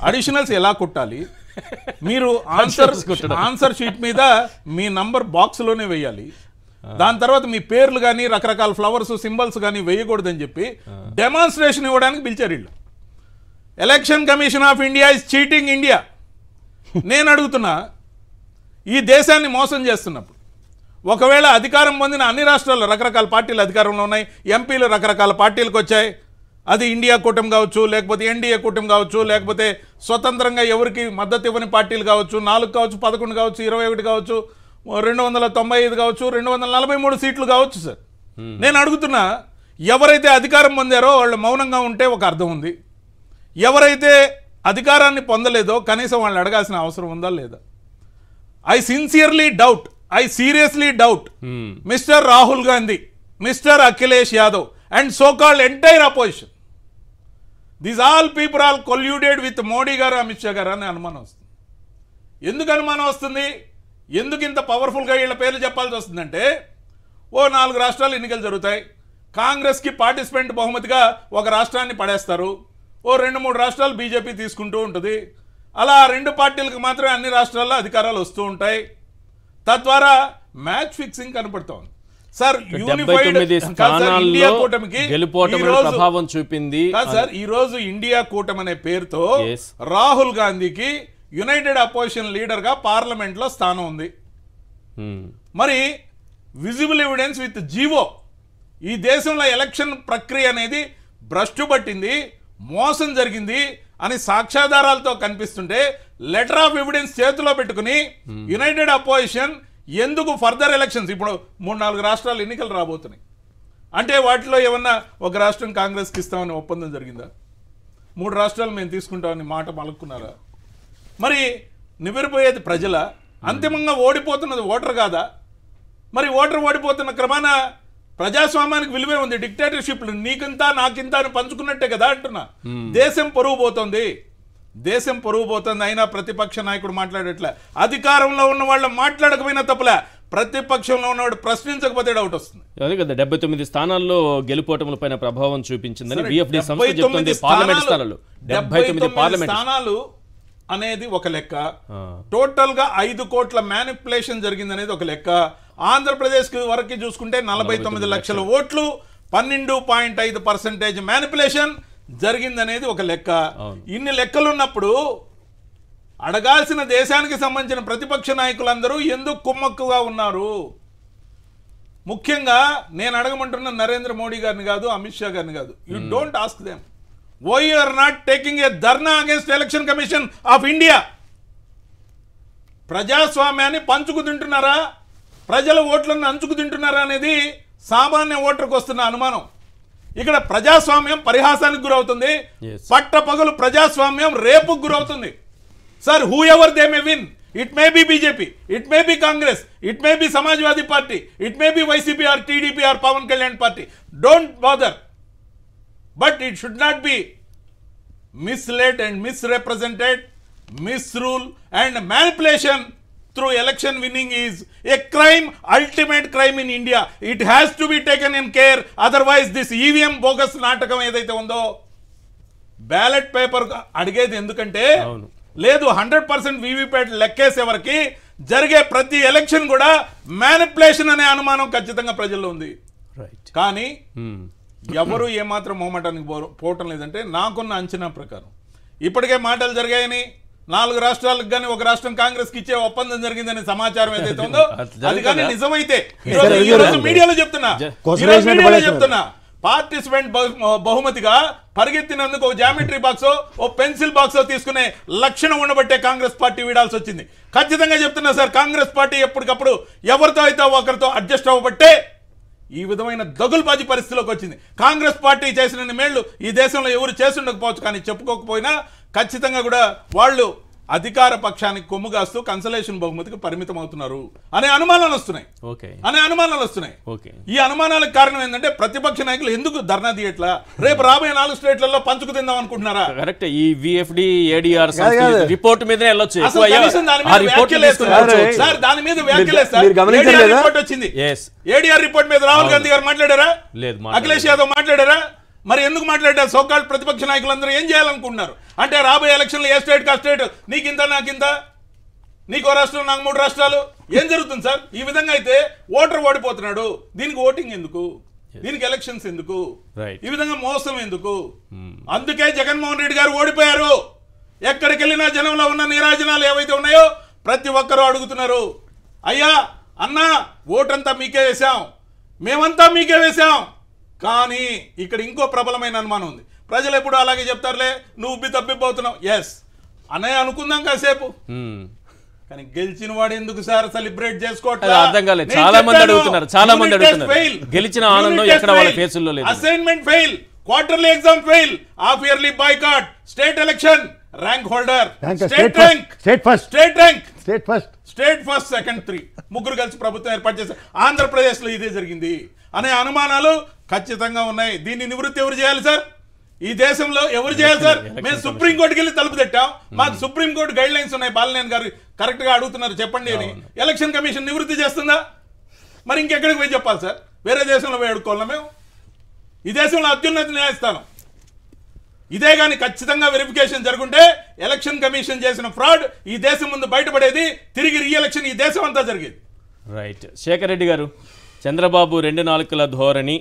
అడిషనల్స్ ఎలా కొట్టాలి, మీరు ఆన్సర్ షీట్ మీద మీ నంబర్ బాక్స్లోనే వేయాలి, దాని తర్వాత మీ పేర్లు కానీ రకరకాల ఫ్లవర్స్ సింబల్స్ కానీ వేయకూడదని చెప్పి డెమాన్స్ట్రేషన్ ఇవ్వడానికి పిలిచారు వీళ్ళు. Election commission of India is cheating India. నేను అడుగుతున్నా, ఈ దేశాన్ని మోసం చేస్తున్నప్పుడు ఒకవేళ అధికారం పొందిన అన్ని రాష్ట్రాల్లో రకరకాల పార్టీలు అధికారంలో ఉన్నాయి, ఎంపీలు రకరకాల పార్టీలకు వచ్చాయి, అది ఇండియా కూటమి కావచ్చు, లేకపోతే ఎన్డీఏ కూటమి కావచ్చు, లేకపోతే స్వతంత్రంగా ఎవరికి మద్దతు ఇవ్వని పార్టీలు కావచ్చు, 4 కావచ్చు, 11 కావచ్చు, 21 కావచ్చు, 295 కావచ్చు, 243 సీట్లు కావచ్చు సార్. నేను అడుగుతున్నా, ఎవరైతే అధికారం పొందారో వాళ్ళు మౌనంగా ఉంటే ఒక అర్థం ఉంది, ఎవరైతే అధికారాన్ని పొందలేదో కనీసం వాళ్ళు అడగాల్సిన అవసరం ఉందా లేదా? I seriously doubt mister Rahul Gandhi, mister Akhilesh Yadav and so called entire opposition, these all people all colluded with Modi garu, Amit Shah గారు అని అనుమానం వస్తుంది. ఎందుకు అనుమానం వస్తుంది? ఎందుకు ఇంత పవర్ఫుల్గా వీళ్ళ పేర్లు చెప్పాల్సి వస్తుందంటే, ఓ 4 రాష్ట్రాలు ఎన్నికలు జరుగుతాయి, కాంగ్రెస్కి పార్టిసిపెంట్ బహుమతిగా ఒక రాష్ట్రాన్ని పడేస్తారు, ఓ 2-3 రాష్ట్రాలు బీజేపీ తీసుకుంటూ ఉంటుంది, అలా 2 పార్టీలకు మాత్రమే అన్ని రాష్ట్రాల్లో అధికారాలు వస్తూ ఉంటాయి, తద్వారా మ్యాచ్ ఫిక్సింగ్ కనపడుతోంది సార్. ఇండియా కూటమికి ప్రభావం చూపింది సార్. ఈ రోజు ఇండియా కూటమి అనే పేరుతో రాహుల్ గాంధీకి యునైటెడ్ అపోజిషన్ లీడర్ గా పార్లమెంట్ లో స్థానం ఉంది. మరి విజిబుల్ ఎవిడెన్స్ విత్ జీవో ఈ దేశంలో ఎలక్షన్ ప్రక్రియ అనేది భ్రష్టు పట్టింది, మోసం జరిగింది అని సాక్ష్యాధారాలతో కనిపిస్తుంటే లెటర్ ఆఫ్ ఎవిడెన్స్ చేతిలో పెట్టుకుని యునైటెడ్ అపోజిషన్ ఎందుకు ఫర్దర్ ఎలక్షన్స్, ఇప్పుడు 3-4 రాష్ట్రాలు ఎన్నికలు రాబోతున్నాయి అంటే వాటిలో ఏమన్నా ఒక రాష్ట్రం కాంగ్రెస్కి ఇస్తామని ఒప్పందం జరిగిందా? 3 రాష్ట్రాలు మేము తీసుకుంటామని మాట మలుక్కున్నారా? మరి నివ్వెరపోయేది ప్రజల, అంతిమంగా ఓడిపోతున్నది ఓటర్ కాదా? మరి ఓటర్ ఓడిపోతున్న క్రమాన ప్రజాస్వామ్యానికి విలువే ఉంది. డిక్టేటర్షిప్లు నీకింత నాకింత అని పంచుకున్నట్టే కదా అంటున్నా. దేశం పరువు పోతుంది, దేశం పరువు పోతుంది. అయినా ప్రతిపక్ష నాయకుడు మాట్లాడట్లే. అధికారంలో ఉన్న వాళ్ళు మాట్లాడకపోయినా తప్పులే, ప్రతిపక్షంలో ఉన్నవాడు ప్రశ్నించకపోతే డౌట్ వస్తుంది. అదే కదా 79 స్థానాల్లో గెలుపోటముల పైన ప్రభావం చూపించిందని VFD సంస్థ చెప్తుంది. పార్లమెంట్ స్థానాలు 79 పార్లమెంట్ స్థానాలు అనేది ఒక లెక్క, టోటల్ గా 5 కోట్ల మ్యానిపులేషన్ జరిగింది అనేది ఒక లెక్క. ఆంధ్రప్రదేశ్ వరకు చూసుకుంటే 49 లక్షల ఓట్లు, 12.5% మ్యానిపులేషన్ జరిగిందనేది ఒక లెక్క. ఇన్ని లెక్కలు ఉన్నప్పుడు అడగాల్సిన దేశానికి సంబంధించిన ప్రతిపక్ష నాయకులందరూ ఎందుకు కుమ్మక్కుగా ఉన్నారు? ముఖ్యంగా నేను అడగమంటున్న నరేంద్ర మోడీ గారిని కాదు, అమిత్ షా గారిని కాదు. You don't ask them why you are not taking a dharna against Election commission of India. ప్రజాస్వామ్యాన్ని పంచుకు తింటున్నారా, ప్రజల ఓట్లను అంచుకు తింటున్నారా అనేది సామాన్య ఓటర్కి వస్తున్న అనుమానం. ఇక్కడ ప్రజాస్వామ్యం పరిహాసానికి గురవుతుంది, పట్టపగలు ప్రజాస్వామ్యం రేపుకు గురవుతుంది. Sir, whoever they may win, it may be BJP, it may be Congress, it may be Samajwadi party, it may be YCP or TDP or Pawan Kalyan party, don't bother. But it should not be misled and misrepresented, misrule and manipulation through election winning is a crime, ultimate crime in India. It has to be taken in care, otherwise this EVM bogus నాటకం ఏదైతే ఉందో ballot paper అడిగేది ఎందుకంటే లేదు 100% VVPAT లెక్కేసే వరకు జరిగే ప్రతి ఎలక్షన్ కూడా మ్యానిపులేషన్ అనే అనుమానం ఖచ్చితంగా ప్రజల్లో ఉంది. కానీ ఎవరు ఏమాత్రం మొహమాటానికి పోవటం లేదంటే నాకున్న అంచనా ప్రకారం ఇప్పటికే మాటలు జరిగాయని 4 రాష్ట్రాలకు కానీ ఒక రాష్ట్రం కాంగ్రెస్ కి ఇచ్చే ఒప్పందం జరిగిందని సమాచారం ఏదైతే ఉందో అది కానీ నిజమైతే మీడియాలో చెప్తున్నా పార్టిసిపెంట్ బహుమతిగా పరిగెత్తినందుకు ఒక జామెట్రీ బాక్సో ఓ పెన్సిల్ బాక్సో తీసుకునే లక్షణం ఉండబట్టే కాంగ్రెస్ పార్టీ వీడాల్సి వచ్చింది. ఖచ్చితంగా చెప్తున్నా సార్, కాంగ్రెస్ పార్టీ ఎప్పటికప్పుడు ఎవరితో అయితే ఒకరితో అడ్జస్ట్ అవ్వబట్టే ఈ విధమైన దగులుబాజీ పరిస్థితిలోకి వచ్చింది. కాంగ్రెస్ పార్టీ చేసిన మేళ్లు ఈ దేశంలో ఎవరు చేసి ఉండకపోవచ్చు, కానీ చెప్పుకోకపోయినా ఖచ్చితంగా కూడా వాళ్ళు అధికార పక్షానికి కొమ్ముగాస్తూ కన్సలేషన్ బహుమతికి పరిమితం అవుతున్నారు అనే అనుమానాలు వస్తున్నాయి. ఈ అనుమానాలకు కారణం ఏంటంటే ప్రతిపక్ష నాయకులు ఎందుకు ధర్నా తీయట్లా? రేపు రాబోయే 4 స్టేట్లలో పంచుకు తిందాం అనుకుంటున్నారా? కరెక్ట్. ఈ VFD ADR రిపోర్ట్ మీదనే వెళ్ళొచ్చు. దాని మీద వ్యాఖ్యలేదు. రిపోర్ట్ వచ్చింది, ADR రిపోర్ట్ మీద రాహుల్ గాంధీ గారు మాట్లాడారా? లేదు. అఖిలేష్ యాదవ్ మాట్లాడారా? మరి ఎందుకు మాట్లాడారు? సోకాల్ ప్రతిపక్ష నాయకులందరూ ఏం చేయాలనుకుంటున్నారు అంటే రాబోయే ఎలక్షన్లో ఏ స్టేట్ కా స్టేట్ నీకింత నాకింత, నీకో రాష్ట్రం నాకు 3 రాష్ట్రాలు, ఏం జరుగుతుంది సార్? ఈ విధంగా అయితే ఓటర్ ఓడిపోతున్నాడు. దీనికి ఓటింగ్ ఎందుకు? దీనికి ఎలక్షన్స్ ఎందుకు? ఈ విధంగా మోసం ఎందుకు? అందుకే జగన్మోహన్ రెడ్డి గారు ఓడిపోయారు. ఎక్కడికి వెళ్ళినా జనంలో ఉన్న నీరాజనాలు ఏవైతే ఉన్నాయో ప్రతి ఒక్కరూ అడుగుతున్నారు, అయ్యా అన్నా ఓటంతా మీకే వేశాం, మేమంతా మీకే వేశాం. కానీ ఇక్కడ ఇంకో ప్రబలమైన అనుమానం ఉంది. ప్రజలు ఎప్పుడు అలాగే చెప్తారులే, నువ్వు ఉబ్బి తప్పిపోతున్నావు. ఎస్ అనే అనుకుందాం కాసేపు, కానీ గెలిచిన వాడు ఎందుకు సార్ సెలబ్రేట్ చేసుకోవట్లేదు? అర్థం కాలేదు. చాలా మంది అడుగుతున్నారు. గెలిచిన ఆనందం ఎక్కడ వాళ్ళ ఫేసుల్లో లేదు. Assignment fail, quarterly exam fail, half yearly boycott, state election rank holder, state first second 3 ముగ్గురు కలిసి ప్రభుత్వం ఏర్పాటు చేశారు. ఆంధ్రప్రదేశ్ లో ఇదే జరిగింది అనే అనుమానాలు ఖచ్చితంగా ఉన్నాయి. దీన్ని నివృత్తి ఎవరు చేయాలి సార్? ఈ దేశంలో ఎవరు చేయాలి సార్? మేము సుప్రీంకోర్టుకి వెళ్ళి తలుపు తట్టాం, మాకు సుప్రీంకోర్టు గైడ్ లైన్స్ ఉన్నాయి, బాలినేని గారు కరెక్ట్ గా అడుగుతున్నారు చెప్పండి అని. ఎలక్షన్ కమిషన్ నివృత్తి చేస్తుందా? మరి ఇంకెక్కడికి పోయి చెప్పాలి సార్? వేరే దేశంలో పోయి అడుక్కోవాలా మేము? ఈ దేశంలో అత్యున్నత న్యాయస్థానం ఇదే. కానీ ఖచ్చితంగా వెరిఫికేషన్ జరుగుంటే ఎలక్షన్ కమిషన్ చేసిన ఫ్రాడ్ ఈ దేశం ముందు బయటపడేది, తిరిగి రీఎలక్షన్ ఈ దేశం అంతా జరిగేది. రైట్. శేఖర్ రెడ్డి గారు, చంద్రబాబు 2 నాలుకల ధోరణి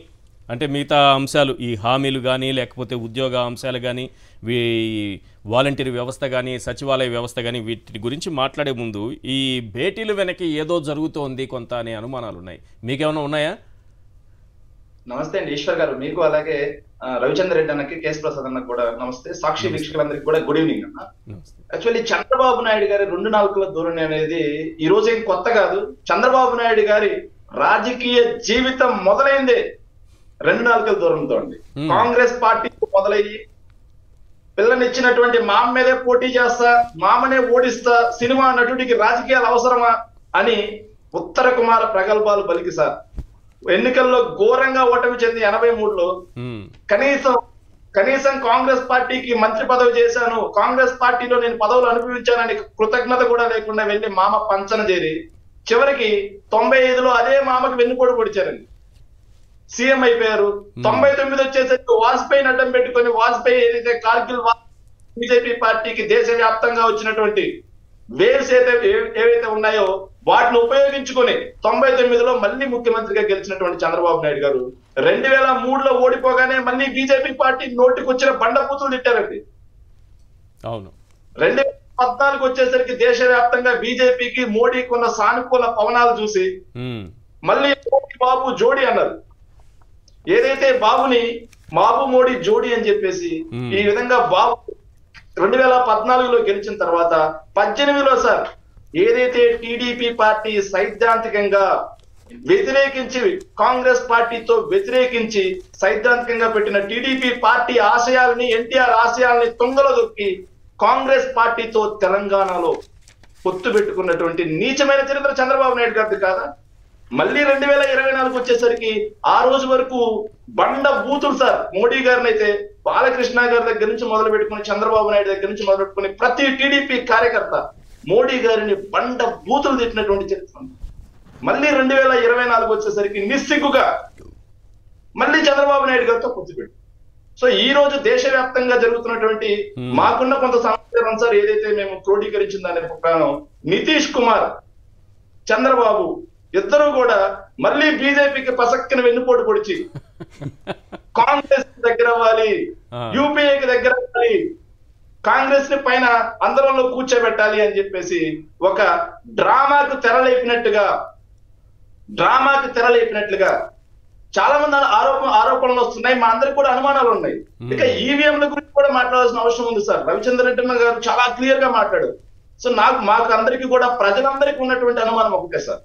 అంటే మిగతా అంశాలు, ఈ హామీలు కానీ లేకపోతే ఉద్యోగ అంశాలు కానీ, వాలంటీర్ వ్యవస్థ కానీ, సచివాలయ వ్యవస్థ కానీ, వీటి గురించి మాట్లాడే ముందు ఈ భేటీలు వెనక్కి ఏదో జరుగుతోంది కొంత అనే అనుమానాలు ఉన్నాయి. మీకేమైనా ఉన్నాయా? నమస్తే అండి ఈశ్వర్ గారు, మీకు అలాగే రవిచంద్ర రెడ్డి అన్నకి, కేఎస్ ప్రసాద్ అన్నకి కూడా నమస్తే. సాక్షి వీక్షకులందరికీ కూడా గుడ్ ఈవినింగ్ అన్న. యాక్చువల్లీ చంద్రబాబు నాయుడు గారి 2 నాలుకల ధోరణి అనేది ఈ రోజు ఏం కొత్త కాదు. చంద్రబాబు నాయుడు గారి రాజకీయ జీవితం మొదలైందే 2 నాలుకల ధోరణితో అండి. కాంగ్రెస్ పార్టీ మొదలయ్యి పిల్లనిచ్చినటువంటి మామ మీదే పోటీ చేస్తా, మామనే ఓడిస్తా, సినిమా నటుడికి రాజకీయాలు అవసరమా అని ఉత్తర కుమార ప్రగల్భాలు పలికి సార్ ఎన్నికల్లో ఘోరంగా ఓటమి చెంది 83లో కనీసం కాంగ్రెస్ పార్టీకి మంత్రి పదవి చేశాను, కాంగ్రెస్ పార్టీలో నేను పదవులు అనుభవించానని కృతజ్ఞత కూడా లేకుండా వెళ్ళి మామ పంచన చేరి చివరికి 95లో అదే మామకి వెన్నుపోటు పొడిచారండి. సీఎం అయిపోయారు. 99 వచ్చేసరికి వాజ్పేయిని అడ్డం పెట్టుకొని వాజ్పేయి ఏదైతే కార్గిల్ బీజేపీ పార్టీకి దేశవ్యాప్తంగా వచ్చినటువంటి వేవ్స్ ఏవైతే ఉన్నాయో వాటిని ఉపయోగించుకొని 99లో మళ్ళీ ముఖ్యమంత్రిగా గెలిచినటువంటి చంద్రబాబు నాయుడు గారు 2003లో ఓడిపోగానే మళ్ళీ బీజేపీ పార్టీ నోటికి వచ్చిన బండపూతులు తిట్టారండి. అవును. 2014 వచ్చేసరికి దేశవ్యాప్తంగా బీజేపీకి మోడీకి ఉన్న సానుకూల పవనాలు చూసి మళ్ళీ బాబు జోడీ అన్నారు. ఏదైతే బాబుని బాబు మోడీ జోడీ అని చెప్పేసి ఈ విధంగా బాబు 2014లో గెలిచిన తర్వాత 18లో సార్ ఏదైతే టీడీపీ పార్టీ సైద్ధాంతికంగా వ్యతిరేకించి కాంగ్రెస్ పార్టీతో వ్యతిరేకించి సైద్ధాంతికంగా పెట్టిన టీడీపీ పార్టీ ఆశయాలని, ఎన్టీఆర్ ఆశయాలని తుంగలో దొక్కి కాంగ్రెస్ పార్టీతో తెలంగాణలో పొత్తు పెట్టుకున్నటువంటి నీచమైన చరిత్ర చంద్రబాబు నాయుడు గారిది కాదా? మళ్ళీ 2024 వచ్చేసరికి ఆ రోజు వరకు బండ బూతులు సార్ మోడీ గారిని అయితే బాలకృష్ణ గారి దగ్గర నుంచి మొదలు పెట్టుకుని చంద్రబాబు నాయుడు దగ్గర నుంచి మొదలు పెట్టుకుని ప్రతి టీడీపీ కార్యకర్త మోడీ గారిని బండ బూతులు తిట్టినటువంటి చరిత్ర. మళ్ళీ 2024 వచ్చేసరికి నిస్సిగ్గుగా మళ్ళీ చంద్రబాబు నాయుడు గారితో పొత్తు పెట్టు. సో ఈ రోజు దేశవ్యాప్తంగా జరుగుతున్నటువంటి మాకున్న కొంత సమాచారం సార్ ఏదైతే మేము క్రోడీకరించిన దాని ప్రకారం నితీష్ కుమార్, చంద్రబాబు ఇద్దరు కూడా మళ్ళీ బీజేపీకి పసక్కిన వెన్నుపోటు పొడిచి కాంగ్రెస్ దగ్గర అవ్వాలి, యూపీఏకి దగ్గర అవ్వాలి, కాంగ్రెస్ ని పైన అందరంలో కూర్చోబెట్టాలి అని చెప్పేసి ఒక డ్రామాకు తెరలేపినట్లుగా చాలా మంది ఆరోపణలు వస్తున్నాయి. మా అందరికి కూడా అనుమానాలు ఉన్నాయి. ఇక ఈవీఎంల గురించి కూడా మాట్లాడాల్సిన అవసరం ఉంది సార్. రవిచంద్ర రెడ్డి గారు చాలా క్లియర్ గా మాట్లాడారు. సో మాకు అందరికీ కూడా ప్రజలందరికీ ఉన్నటువంటి అనుమానం ఒకటే సార్,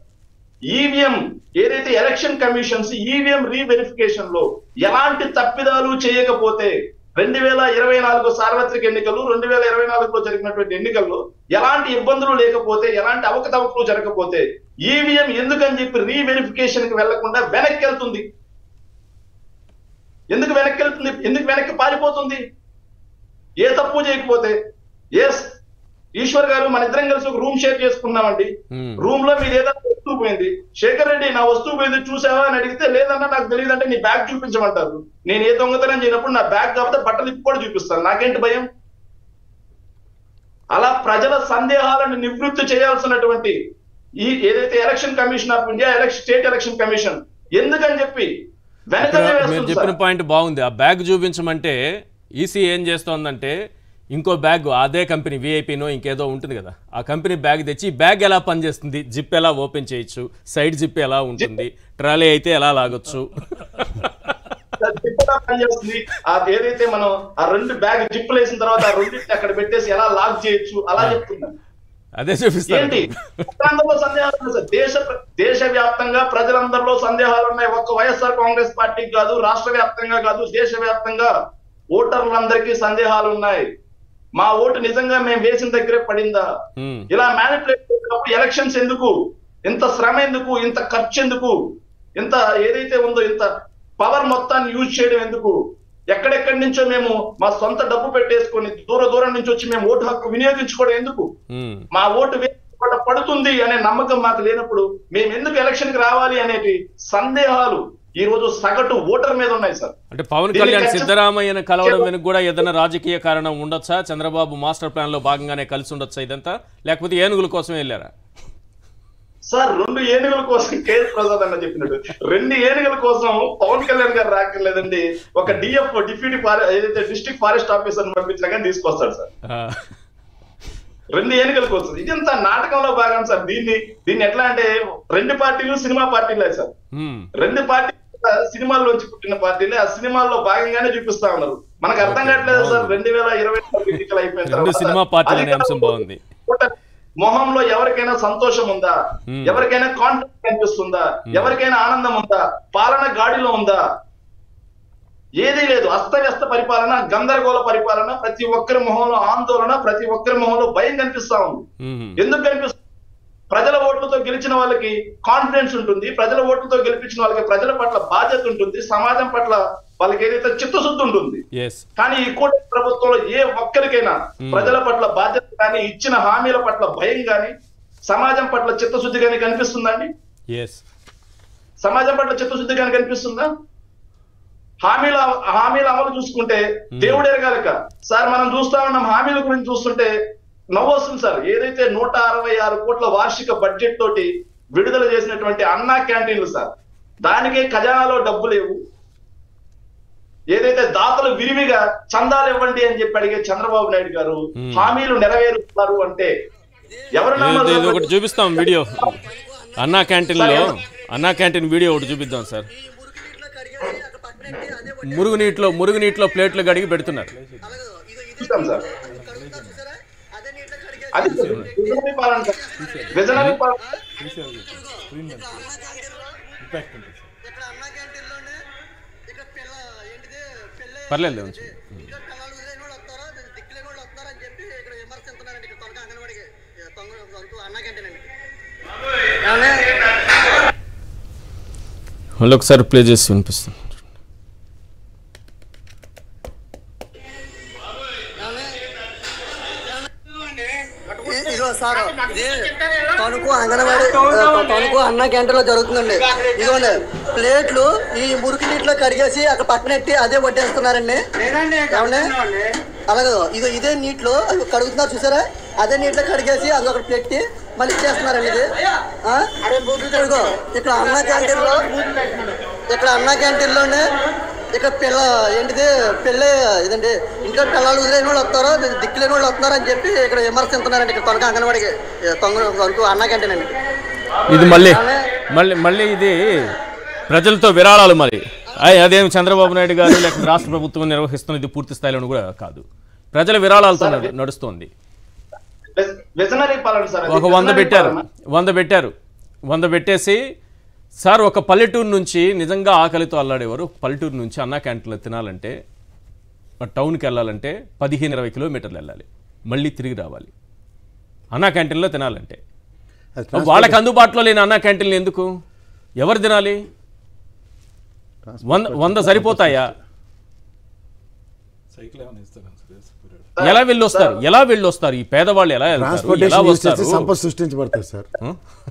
ఈవీఎం ఏదైతే ఎలక్షన్ కమిషన్స్ ఈవీఎం రీవెరిఫికేషన్ లో ఎలాంటి తప్పిదాలు చేయకపోతే 2024 సార్వత్రిక ఎన్నికలు 2024లో జరిగినటువంటి ఎన్నికల్లో ఎలాంటి ఇబ్బందులు లేకపోతే, ఎలాంటి అవకతవకలు జరగకపోతే ఈవీఎం ఎందుకని చెప్పి రీవెరిఫికేషన్ కి వెళ్లకుండా వెనక్కి వెళ్తుంది? ఎందుకు వెనక్కి పారిపోతుంది? ఏ తప్పు చేయకపోతే. ఎస్ ఈశ్వర్ గారు, మన ఇద్దరం కలిసి ఒక రూమ్ షేర్ చేసుకున్నామండి. రూమ్ లో మీరు ఏదైనా వస్తువు పోయింది, శేఖర్ రెడ్డి నా వస్తువు పోయింది చూసావా అని అడిగితే లేదన్నా నాకు తెలియదు అంటే నీ బ్యాగ్ చూపించమంటారు. నేను ఏ దొంగతనం చేయనప్పుడు నా బ్యాగ్ కాకపోతే బట్టలు ఇప్పి కూడా చూపిస్తాను, నాకేంటి భయం? అలా ప్రజల సందేహాలను నివృత్తి చేయాల్సినటువంటి ఈ ఏదైతే election commission of India, state election commission ఎందుకని చెప్పి మీరు చెప్పిన పాయింట్ బాగుంది. ఆ బ్యాగ్ చూపించమంటే ఈసీ ఏం చేస్తోందంటే ఇంకో బ్యాగ్ అదే కంపెనీ విఐపీనో ఇంకేదో ఉంటుంది కదా, ఆ కంపెనీ బ్యాగ్ తెచ్చి బ్యాగ్ ఎలా పనిచేస్తుంది, జిప్ ఎలా ఓపెన్ చేయొచ్చు, సైడ్ జిప్ ఎలా ఉంటుంది, ట్రాలీ అయితే ఎలా లాగొచ్చు, ఏదైతే మనం ఆ 2 బ్యాగ్ జిప్పులు వేసిన తర్వాత ఆ 2 అక్కడ పెట్టేసి ఎలా లాక్ చేయొచ్చు అలా చెప్తున్నాం. అదే చూపిస్తాను. సందేహాలు దేశవ్యాప్తంగా ప్రజలందరిలో సందేహాలు ఉన్నాయి. ఒక్క వైఎస్ఆర్ కాంగ్రెస్ పార్టీకి కాదు, రాష్ట్ర వ్యాప్తంగా కాదు, దేశవ్యాప్తంగా ఓటర్లందరికీ సందేహాలు ఉన్నాయి. మా ఓటు నిజంగా మేము వేసిన దగ్గరే పడిందా? ఇలా మ్యానిపులేట్ చేసినప్పుడు ఎలక్షన్స్ ఎందుకు, ఇంత శ్రమ ఎందుకు, ఇంత ఖర్చు ఎందుకు, ఇంత ఏదైతే ఉందో ఇంత పవర్ మొత్తాన్ని యూజ్ చేయడం ఎందుకు? ఎక్కడెక్కడి నుంచో మేము మా సొంత డబ్బు పెట్టేసుకొని దూరం నుంచి వచ్చి మేము ఓటు హక్కు వినియోగించుకోవడం ఎందుకు? మా ఓటు పడుతుంది అనే నమ్మకం మాకు లేనప్పుడు మేము ఎందుకు ఎలక్షన్ కి రావాలి అనేటి సందేహాలు ఈ రోజు సగటు ఓటర్ మీద ఉన్నాయి సార్. అంటే పవన్ కళ్యాణ్ సిద్ధరామయ్యను కలవడం వెనుక కూడా ఏదైనా రాజకీయ కారణం ఉండొచ్చా? చంద్రబాబు మాస్టర్ ప్లాన్ లో భాగంగానే కలిసి ఉండొచ్చా ఇదంతా, లేకపోతే ఏనుగుల కోసం వెళ్ళారా? సార్ 2 ఏనుగుల కోసం కేఎస్ ప్రసాద్ అన్న చెప్పినట్టు 2 ఏనుగుల కోసం పవన్ కళ్యాణ్ గారు రాకర్లేదండి. ఒక డిఎఫ్ డిప్యూటీ ఏదైతే డిస్ట్రిక్ట్ ఫారెస్ట్ ఆఫీసర్ పంపించినా కానీ తీసుకొస్తాడు సార్ 2 ఏనుగుల కోసం. ఇదంతా నాటకంలో భాగం సార్. దీన్ని ఎట్లా అంటే 2 పార్టీలు సినిమా పార్టీలే సార్. 2 పార్టీ సినిమాల్లోంచి పుట్టిన పార్టీలే ఆ సినిమాల్లో భాగంగానే చూపిస్తా ఉన్నారు. మనకు అర్థం కావట్లేదు సార్ 2020 ఎన్నికలు అయిపోయిన సినిమా పార్టీల అంశం తర్వాత బాగుంది. మొహంలో ఎవరికైనా సంతోషం ఉందా, ఎవరికైనా కాన్ఫిడెన్స్ కనిపిస్తుందా, ఎవరికైనా ఆనందం ఉందా, పాలన గాడిలో ఉందా? ఏదీ లేదు. అస్తవ్యస్త పరిపాలన, గందరగోళ పరిపాలన, ప్రతి ఒక్కరి మొహంలో ఆందోళన, ప్రతి ఒక్కరి మొహంలో భయం కనిపిస్తా ఉంది. ఎందుకు కనిపిస్తుంది? ప్రజల ఓట్లతో గెలిచిన వాళ్ళకి కాన్ఫిడెన్స్ ఉంటుంది, ప్రజల ఓట్లతో గెలిపించిన వాళ్ళకి ప్రజల పట్ల బాధ్యత ఉంటుంది, సమాజం పట్ల వాళ్ళకి ఏదైతే చిత్తశుద్ధి ఉంటుంది. కానీ ఈ కూటమి ప్రభుత్వంలో ఏ ఒక్కరికైనా ప్రజల పట్ల బాధ్యత కానీ, ఇచ్చిన హామీల పట్ల భయం కానీ, సమాజం పట్ల చిత్తశుద్ధి కానీ కనిపిస్తుందండి? సమాజం పట్ల చిత్తశుద్ధి కానీ కనిపిస్తుందా? హామీల అమలు చూసుకుంటే దేవుడు ఎరగాలక సార్, మనం చూస్తా ఉన్నాం హామీల గురించి చూస్తుంటే నవ్వు వస్తుంది సార్. ఏదైతే 166 కోట్ల వార్షిక బడ్జెట్ తోటి విడుదల చేసినటువంటి అన్నా క్యాంటీన్లు సార్, దానికే ఖజానాలో డబ్బు లేవు. ఏదైతే దాతలు విరివిగా చందాలు ఇవ్వండి అని చెప్పి అడిగే చంద్రబాబు నాయుడు గారు హామీలు నెరవేరుస్తున్నారు అంటే ఎవరు ఒకటి చూపిస్తాం వీడియో. అన్నా క్యాంటీన్ వీడియో ఒకటి చూపిద్దాం సార్. మురుగునీటిలో ప్లేట్లు కడిగి పెడుతున్నారు. అది పాలన విజనరీ పాలన. పర్లేదు మళ్ళీ ఒకసారి ప్లే చేసి వినిపిస్తాను. సార్ ఇది తణుకు అంగన్వాడీ తణుకు అన్న క్యాంటీన్లో జరుగుతుందండి. ఇదిగోండి ప్లేట్లు ఈ మురికి నీటిలో కడిగేసి అక్కడ పక్కనెట్టి అదే వడ్డేస్తున్నారండి. ఏమండి అలాగే ఇదే నీటిలో కడుగుతున్నారు చూసారా, అదే నీటిలో కడిగేసి అది ఒకటి పెట్టి మళ్ళీ ఇచ్చేస్తున్నారండి. ఇది ఇదిగో ఇక్కడ అన్న క్యాంటీన్లోనే ఇక్కడ పెళ్ళి ఇదండి, ఇంట్లో పిల్లలు వదిలేని వాళ్ళు వస్తారో దిక్కులేని వాళ్ళు వస్తున్నారు అని చెప్పి ఇక్కడ విమర్శిస్తున్నారండి. ఇక్కడ తొనక అంగన్వాడికి తొనకు అన్నా క్యాంటీన్ అండి. ఇది మళ్ళీ ఇది ప్రజలతో విరాళాలు. మరి అదేం చంద్రబాబు నాయుడు గారు లేకపోతే రాష్ట్ర ప్రభుత్వం నిర్వహిస్తున్న ఇది పూర్తి స్థాయిలో కూడా కాదు, ప్రజల విరాళాలతో నడుస్తోంది. ఒక 100 పెట్టేసి సార్ ఒక పల్లెటూరు నుంచి నిజంగా ఆకలితో అల్లాడేవారు పల్లెటూరు నుంచి అన్నా క్యాంటీన్లో తినాలంటే టౌన్కి వెళ్ళాలంటే 15-20 కిలోమీటర్లు వెళ్ళాలి, మళ్ళీ తిరిగి రావాలి. అన్నా క్యాంటీన్లో తినాలంటే వాళ్ళకి అందుబాటులో లేని అన్నా క్యాంటీన్లు ఎందుకు? ఎవరు తినాలి? 100 సరిపోతాయా? ఎలా వెళ్ళొస్తారు ఈ పేదవాళ్ళు? ఎలా వెళ్తారు? సంపద సృష్టించబడుతుంది సార్.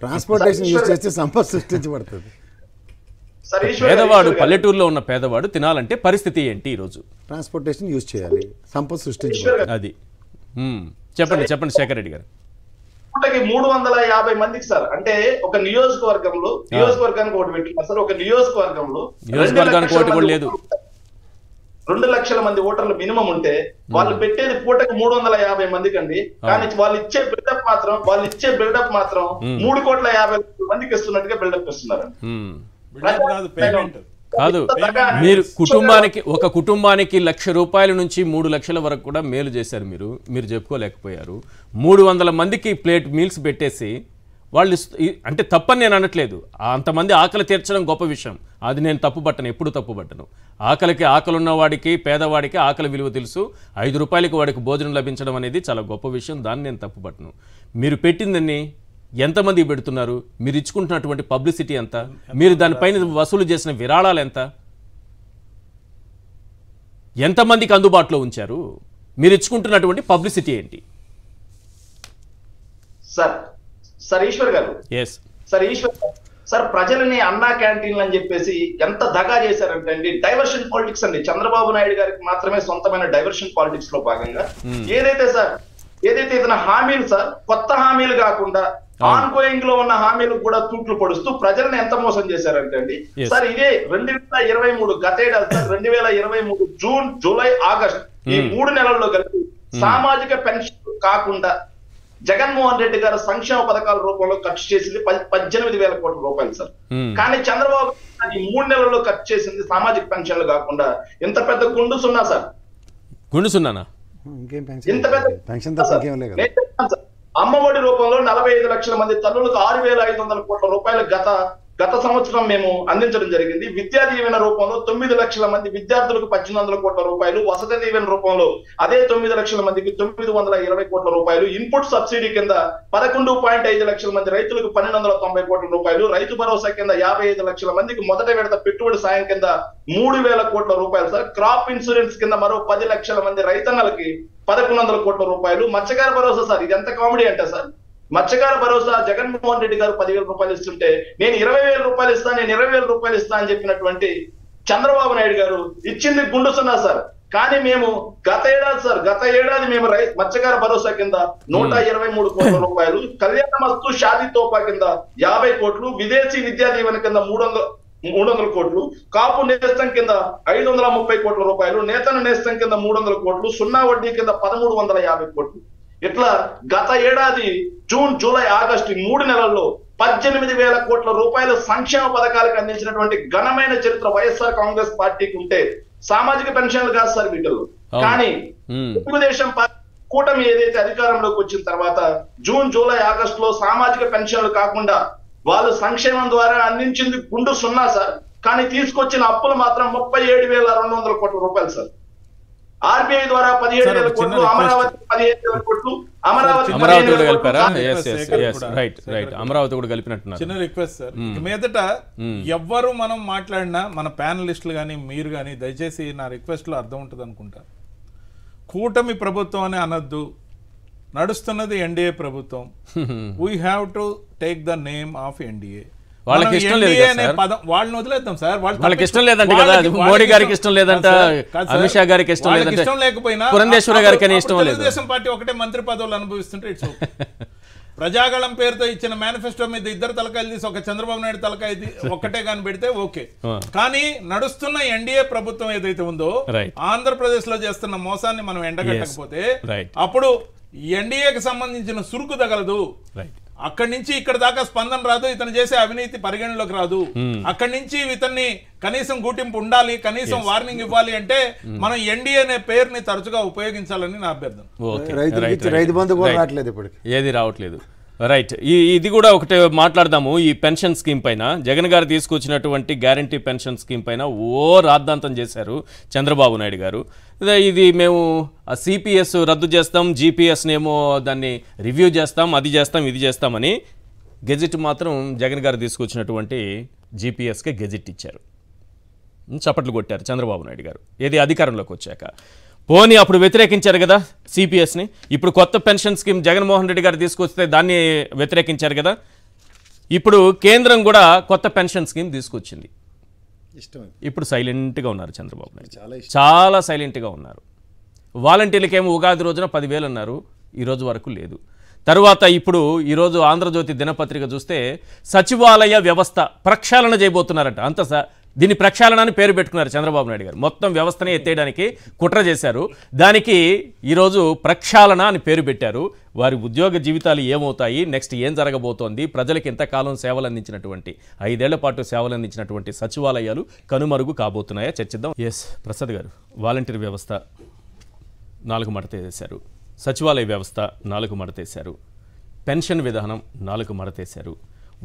ట్రాన్స్పోర్టేషన్ యూజ్ చేస్తే సంపద సృష్టించబడుతుంది. పేదవాడు పల్లెటూరులో ఉన్న పేదవాడు తినాలంటే పరిస్థితి ఏంటి? ఈరోజు ట్రాన్స్పోర్టేషన్ యూజ్ చేయాలి, సంపద సృష్టించబడుతుంది. అది చెప్పండి శేఖర్ రెడ్డి గారు. 350 మందికి సార్, అంటే ఒక నియోజకవర్గానికి ఒకటి పెట్టినా సార్, ఒక నియోజకవర్గానికి ఒకటి కూడా లేదు. 2 లక్షల మంది ఓటర్లు మినిమం ఉంటే వాళ్ళు పెట్టేది పూటకి 350 మందికి అండి. కానీ వాళ్ళు ఇచ్చే బిల్డప్ మాత్రం 3,50,00,000 మందికి ఇస్తున్నట్టుగా బిల్డప్ ఇస్తున్నారు. కాదు, మీరు ఒక కుటుంబానికి ₹1,00,000 నుంచి 3 లక్షల వరకు కూడా మేలు చేశారు. మీరు చెప్పుకోలేకపోయారు. 300 మందికి ప్లేట్ మీల్స్ పెట్టేసి వాళ్ళు అంటే తప్పని నేను అనట్లేదు. అంతమంది ఆకలి తీర్చడం గొప్ప విషయం, అది నేను ఎప్పుడు తప్పుపట్టను. ఆకలి ఉన్నవాడికి పేదవాడికి ఆకలి విలువ తెలుసు. ₹5 వాడికి భోజనం లభించడం అనేది చాలా గొప్ప విషయం, దాన్ని నేను తప్పుపట్టను. మీరు పెట్టిందని ఎంతమంది పెడుతున్నారు? మీరు ఇచ్చుకుంటున్నటువంటి పబ్లిసిటీ ఎంత? మీరు దానిపైన వసూలు చేసిన విరాళాలు ఎంతమందికి అందుబాటులో ఉంచారు? మీరు ఇచ్చుకుంటున్నటువంటి పబ్లిసిటీ ఏంటి? సార్ ఈశ్వర్ గారు, సార్ ప్రజలని అన్నా క్యాంటీన్లు అని చెప్పేసి ఎంత దగా చేశారంటే అండి, డైవర్షన్ పాలిటిక్స్ అండి. చంద్రబాబు నాయుడు గారికి మాత్రమే సొంతమైన డైవర్షన్ పాలిటిక్స్ లో భాగంగా ఏదైతే ఇతని హామీలు సార్, కొత్త హామీలు కాకుండా ఆన్ గోయింగ్ లో ఉన్న హామీలు కూడా తూట్లు పొడుస్తూ ప్రజలను ఎంత మోసం చేశారంటే అండి సార్, ఇదే 2023 గతేడాది సార్, 2023 జూన్, జూలై, ఆగస్ట్ ఈ 3 నెలల్లో కలిపి సామాజిక పెన్షన్ కాకుండా జగన్మోహన్ రెడ్డి గారు సంక్షేమ పథకాల రూపంలో ఖర్చు చేసింది 18,000 కోట్ల రూపాయలు సార్. కానీ చంద్రబాబు ఈ 3 నెలల్లో ఖర్చు చేసింది సామాజిక పెన్షన్లు కాకుండా ఇంత పెద్ద గుండు సున్నా సార్. గుండు సున్నానా? ఇంకేం ఇంత పెద్ద పెన్షన్ తప్ప ఇంకేం లేదు. నేను చెప్తాను సార్. అమ్మఒడి రూపంలో 45 లక్షల మంది తల్లులకు 6,500 కోట్ల రూపాయలు గత సంవత్సరం మేము అందించడం జరిగింది. విద్యా దీవెన రూపంలో 9 లక్షల మంది విద్యార్థులకు 1,800 కోట్ల రూపాయలు, వసతి దీవెన రూపంలో అదే 9 లక్షల మందికి 920 కోట్ల రూపాయలు, ఇన్పుట్ సబ్సిడీ కింద 11.5 లక్షల మంది రైతులకు 1,290 కోట్ల రూపాయలు, రైతు భరోసా కింద 55 లక్షల మందికి మొదటి విడత పెట్టుబడి సాయం కింద 3,000 కోట్ల రూపాయలు సార్. క్రాప్ ఇన్సూరెన్స్ కింద మరో 10 లక్షల మంది రైతన్నలకి 1,100 కోట్ల రూపాయలు. మత్స్యకార భరోసా సార్, ఇది ఎంత కామెడీ అంటే సార్, మత్స్యకార భరోసా జగన్మోహన్ రెడ్డి గారు 10,000 రూపాయలు ఇస్తుంటే నేను 20,000 రూపాయలు ఇస్తాను, నేను 20,000 రూపాయలు ఇస్తా అని చెప్పినటువంటి చంద్రబాబు నాయుడు గారు ఇచ్చింది గుండు సున్నా సార్. కానీ మేము గత ఏడాది మేము మత్స్యకార భరోసా కింద 123 కోట్ల రూపాయలు, కళ్యాణ మస్తు షాదీ తోపా కింద 50 కోట్లు, విదేశీ విద్యా దీవెన కింద 300 కోట్లు, కాపు నేస్తం కింద 530 కోట్ల రూపాయలు, నేతన నేస్తం కింద 300 కోట్లు, సున్నా వడ్డీ కింద 1,350 కోట్లు. ఇట్లా గత ఏడాది జూన్, జూలై, ఆగస్టు 3 నెలల్లో 18,000 కోట్ల రూపాయల సంక్షేమ పథకాలకు అందించినటువంటి ఘనమైన చరిత్ర వైఎస్ఆర్ కాంగ్రెస్ పార్టీకి ఉంటే సామాజిక పెన్షన్లు కాదు సార్ వీటిల్లో. కానీ తెలుగుదేశం కూటమి ఏదైతే అధికారంలోకి వచ్చిన తర్వాత జూన్, జూలై, ఆగస్టులో సామాజిక పెన్షన్లు కాకుండా వాళ్ళు సంక్షేమం ద్వారా అందించింది గుండు సున్నా సార్. కానీ తీసుకొచ్చిన అప్పులు మాత్రం 37,200 కోట్ల రూపాయలు సార్. ఆర్బీఐ ద్వారా 17,000 కోట్లు, అమరావతి 15,000 కోట్లు, అమరావతి కూడా కలిపారా? రైట్, అమరావతి కూడా కలిపినట్టున్నారు. చిన్న రిక్వెస్ట్ సార్, మీదట ఎవ్వరు మనం మాట్లాడినా మన ప్యానలిస్టులు కానీ మీరు కానీ దయచేసి నా రిక్వెస్ట్ లో అర్థం ఉంటుంది అనుకుంటా. కూటమి ప్రభుత్వం అని అనొద్దు, నడుస్తున్నది ఎన్డీఏ ప్రభుత్వం. We have to take the name of NDA. వాళ్ళకి ఇష్టం లేదు వాళ్ళని వదిలేద్దాం సార్. వాళ్ళకి ఇష్టం లేదంట కదా, మోడీ గారికి ఇష్టం లేదంట, అమిత్ షా గారికి ఇష్టం లేదంట, ఇష్టం లేకపోయినా పురంధేశ్వర గారికి ఇష్టం లేదు. తెలుగుదేశం పార్టీ ఒకటే మంత్రి పదవులు అనుభవిస్తుంటే ఇట్స్ ఓకే. ప్రజాగళం పేరుతో ఇచ్చిన మేనిఫెస్టో మీద 2 తలకాయలు తీసి ఒక చంద్రబాబు నాయుడు తలకాయ ఒక్కటే కానీ పెడితే ఓకే. కానీ నడుస్తున్న ఎన్డీఏ ప్రభుత్వం ఏదైతే ఉందో ఆంధ్రప్రదేశ్ లో చేస్తున్న మోసాన్ని మనం ఎండగట్టకపోతే అప్పుడు ఎన్డీఏకి సంబంధించిన సురుకు తగలదు. అక్కడి నుంచి ఇక్కడ దాకా స్పందన రాదు, ఇతను చేసే అవినీతి పరిగణలోకి రాదు. అక్కడి నుంచి ఇతన్ని కనీసం గుర్తింపు ఉండాలి, కనీసం వార్నింగ్ ఇవ్వాలి అంటే మనం ఎన్డీఏ అనే పేరుని తరచుగా ఉపయోగించాలని నా అభ్యర్థన. ఏది రావట్లేదు. రైట్, ఇది కూడా ఒకటి మాట్లాడదాము. ఈ పెన్షన్ స్కీమ్ పైన జగన్ గారు తీసుకొచ్చినటువంటి గ్యారంటీ పెన్షన్ స్కీమ్ పైన రాద్ధాంతం చేశారు చంద్రబాబు నాయుడు గారు. ఇది మేము సిపిఎస్ రద్దు చేస్తాం, జీపీఎస్నేమో దాన్ని రివ్యూ చేస్తాం, అది చేస్తాం, ఇది చేస్తామని గెజిట్ మాత్రం జగన్ గారు తీసుకొచ్చినటువంటి జీపీఎస్కే గెజిట్ ఇచ్చారు. చప్పట్లు కొట్టారు చంద్రబాబు నాయుడు గారు ఏది అధికారంలోకి వచ్చాక. పోనీ అప్పుడు వ్యతిరేకించారు కదా సిపిఎస్ని, ఇప్పుడు కొత్త పెన్షన్ స్కీమ్ జగన్మోహన్ రెడ్డి గారు తీసుకొస్తే దాన్ని వ్యతిరేకించారు కదా. ఇప్పుడు కేంద్రం కూడా కొత్త పెన్షన్ స్కీమ్ తీసుకొచ్చింది. ఇప్పుడు సైలెంట్గా ఉన్నారు చంద్రబాబు నాయుడు, చాలా సైలెంట్గా ఉన్నారు. వాలంటీర్లకేమో ఉగాది రోజున 10,000 అన్నారు, ఈరోజు వరకు లేదు. తరువాత ఇప్పుడు ఈరోజు ఆంధ్రజ్యోతి దినపత్రిక చూస్తే సచివాలయ వ్యవస్థ ప్రక్షాళన చేయబోతున్నారట. అంత దీన్ని ప్రక్షాళన అని పేరు పెట్టుకున్నారు చంద్రబాబు నాయుడు గారు. మొత్తం వ్యవస్థనే ఎత్తేయడానికి కుట్ర చేశారు. దానికి ఈరోజు ప్రక్షాళన అని పేరు పెట్టారు. వారి ఉద్యోగ జీవితాలు ఏమవుతాయి, నెక్స్ట్ ఏం జరగబోతోంది, ప్రజలకు ఎంతకాలం సేవలు అందించినటువంటి 5 ఏళ్ల పాటు సేవలు అందించినటువంటి సచివాలయాలు కనుమరుగు కాబోతున్నాయా చర్చిద్దాం. ప్రసాద్ గారు, వాలంటీర్ వ్యవస్థ 4 మడతేశారు, సచివాలయ వ్యవస్థ 4 మడతేశారు, పెన్షన్ విధానం 4 మడతేశారు,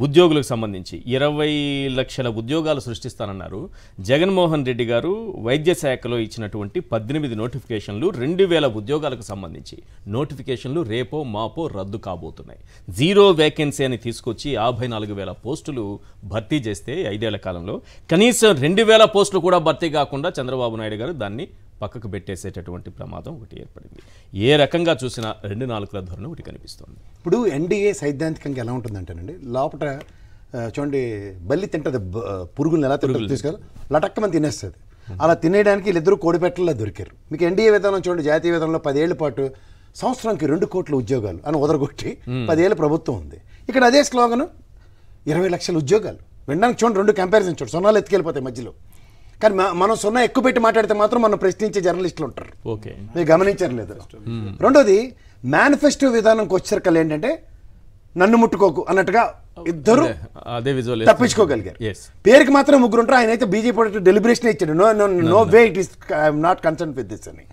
ఉద్యోగులకు సంబంధించి 20 లక్షల ఉద్యోగాలు సృష్టిస్తానన్నారు. జగన్మోహన్ రెడ్డి గారు వైద్య శాఖలో ఇచ్చినటువంటి 18 నోటిఫికేషన్లు 2,000 ఉద్యోగాలకు సంబంధించి నోటిఫికేషన్లు రేపో మాపో రద్దు కాబోతున్నాయి. 0 వేకెన్సీ అని తీసుకొచ్చి 54,000 పోస్టులు భర్తీ చేస్తే 5 ఏళ్ల కాలంలో కనీసం 2,000 పోస్టులు కూడా భర్తీ కాకుండా చంద్రబాబు నాయుడు గారు దాన్ని పక్కకు పెట్టేసేటటువంటి ప్రమాదం ఒకటి ఏర్పడింది. ఏ రకంగా చూసినా 2 నాలుకల ధోరణి ఒకటి కనిపిస్తుంది. ఇప్పుడు ఎన్డీఏ సైద్ధాంతికంగా ఎలా ఉంటుందంటేనండి, లోపల చూడండి బల్లి తింటుంది పురుగులను ఎలా తింటుంది తీసుకెళ్ళి లటక్కమని తినేస్తుంది. అలా తినేయడానికి వీళ్ళిద్దరూ కోడిపెట్టల్లో దొరికారు. మీకు ఎన్డీఏ విధానం చూడండి, జాతీయ విధానంలో 10 ఏళ్ల పాటు సంవత్సరానికి 2 కోట్ల ఉద్యోగాలు అని ఉదరగొట్టి 10 ఏళ్ళ ప్రభుత్వం ఉంది. ఇక్కడ అదే స్లోగను 20 లక్షల ఉద్యోగాలు. వినడానికి చూడండి, 2 కంపారిజన్ చూడండి, సున్నాలు ఎత్తుకెళ్ళిపోతాయి మధ్యలో. కానీ మనం సున్నా ఎక్కువ పెట్టి మాట్లాడితే మాత్రం మనం ప్రశ్నించే జర్నలిస్టులు ఉంటారు. మీరు గమనించారు లేదు. రెండోది మేనిఫెస్టో విధానంకి వచ్చేసరికి ఏంటంటే నన్ను ముట్టుకోకు అన్నట్టుగా ఇద్దరు అదే విజువల్ తప్పించుకోగలిగారు. పేరుకి మాత్రం ముగ్గురు ఉంటారు. ఆయన అయితే బీజేపీ డెలిబరేషన్ ఇచ్చాడు, no way it is I'm not concern with this అని.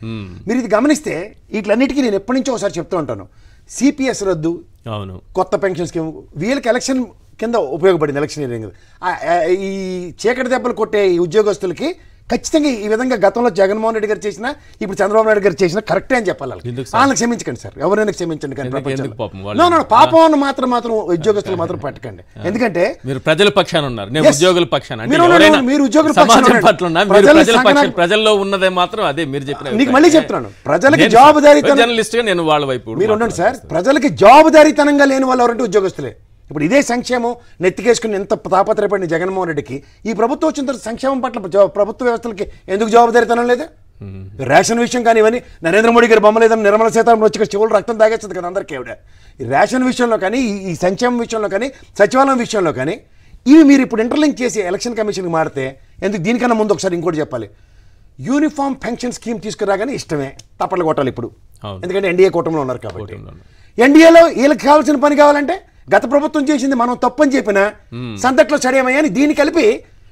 మీరు ఇది గమనిస్తే వీటిలన్నిటికీ నేను ఎప్పటి నుంచో ఒకసారి చెప్తూ ఉంటాను. సిపిఎస్ రద్దు, అవును, కొత్త పెన్షన్ స్కీమ్ వీళ్ళకి ఎలక్షన్ కింద ఉపయోగపడింది. ఎలక్షన్ ఈ చీకటి దెబ్బలు కొట్టే ఈ ఉద్యోగస్తులకి ఖచ్చితంగా ఈ విధంగా గతంలో జగన్మోహన్ రెడ్డి గారు చేసిన, ఇప్పుడు చంద్రబాబు నాయుడు గారు చేసిన కరెక్టే అని చెప్పాలి. వాళ్ళకి క్షమించకండి సార్, ఎవరైనా క్షమించండి, కానీ పాపం మాత్రం ఉద్యోగస్తులు మాత్రం పట్టకండి. ఎందుకంటే మీరు ప్రజల పక్షాన ఉన్నారు, ఉద్యోగుల పక్షాన. మీరు ఉద్యోగుల ప్రజల్లో ఉన్నదే మాత్రం అదే మీరు చెప్పిన. నీకు మళ్ళీ చెప్తున్నాను, ప్రజలకి జవాబుదారీతనం, జర్నలిస్ట్ గా నేను వాళ్ళ వైపు మీరు ఉండండి సార్. ప్రజలకి జవాబుదారీతనంగా లేని వాళ్ళు ఎవరంటే ఉద్యోగస్తులే. ఇప్పుడు ఇదే సంక్షేమం నెత్తికేసుకుని ఎంత తాపత్రయపడిన జగన్మోహన్ రెడ్డికి ఈ ప్రభుత్వం వచ్చిన తర్వాత సంక్షేమం పట్ల ప్రభుత్వ వ్యవస్థలకి ఎందుకు జవాబుదారీతనం లేదు? రేషన్ విషయం కానీ ఇవన్నీ నరేంద్ర మోడీ గారు బొమ్మలేదని నిర్మలా సీతారామన్ వచ్చి చెవులు రక్తం తాగేస్తుంది కదా అందరికీ ఆవిడ. ఈ రేషన్ విషయంలో కానీ, ఈ సంక్షేమం విషయంలో కానీ, సచివాలయం విషయంలో కానీ ఇవి మీరు ఇప్పుడు ఇంటర్లింక్ చేసి ఎలక్షన్ కమిషన్కి మారితే ఎందుకు? దీనికన్నా ముందు ఒకసారి ఇంకోటి చెప్పాలి. యూనిఫామ్ పెన్షన్ స్కీమ్ తీసుకురాగానే ఇష్టమే తప్పట్లు కొట్టాలి ఇప్పుడు, ఎందుకంటే ఎన్డీఏ కూటమిలో ఉన్నారు కాబట్టి. ఎన్డీఏలో వీళ్ళకి కావాల్సిన పని కావాలంటే గత ప్రభుత్వం చేసింది మనం తప్పని చెప్పినా సందట్లో చడేమయ్యని దీన్ని కలిపి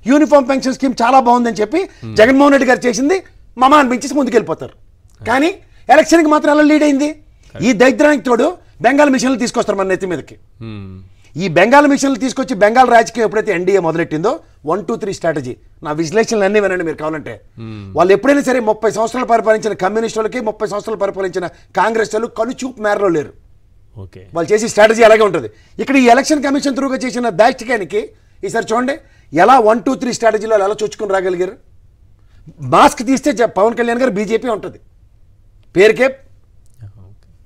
యూనిఫామ్ పెన్షన్ స్కీమ్ చాలా బాగుందని చెప్పి జగన్మోహన్ రెడ్డి గారు చేసింది మమ అనిపించేసి ముందుకెళ్ళిపోతారు. కానీ ఎలక్షన్కి మాత్రం ఎలా లీడ్ అయింది? ఈ దరిద్రానికి తోడు బెంగాల్ మిషన్లు తీసుకొస్తారు మన నెత్తి మీదకి. ఈ బెంగాల్ మిషన్లు తీసుకొచ్చి బెంగాల్ రాజకీయం ఎప్పుడైతే ఎన్డీఏ మొదలెట్టిందో 1, 2, 3 స్ట్రాటజీ, నా విశ్లేషణలు అన్నీ వినండి మీరు కావాలంటే. వాళ్ళు ఎప్పుడైనా సరే 30 సంవత్సరాలు పరిపాలించిన కమ్యూనిస్టులకి 30 సంవత్సరాలు పరిపాలించిన కాంగ్రెస్ వాళ్ళు కనుచూపు మేరలో లేరు. వాళ్ళు చేసే స్ట్రాటజీ అలాగే ఉంటుంది. ఇక్కడ ఈ ఎలక్షన్ కమిషన్ త్రూగా చేసిన దాష్టికానికి ఈసారి చూడండి ఎలా 1, 2, 3 స్ట్రాటజీలో ఎలా చొచ్చుకుని రాగలిగారు. మాస్క్ తీస్తే పవన్ కళ్యాణ్ గారు బీజేపీ ఉంటుంది,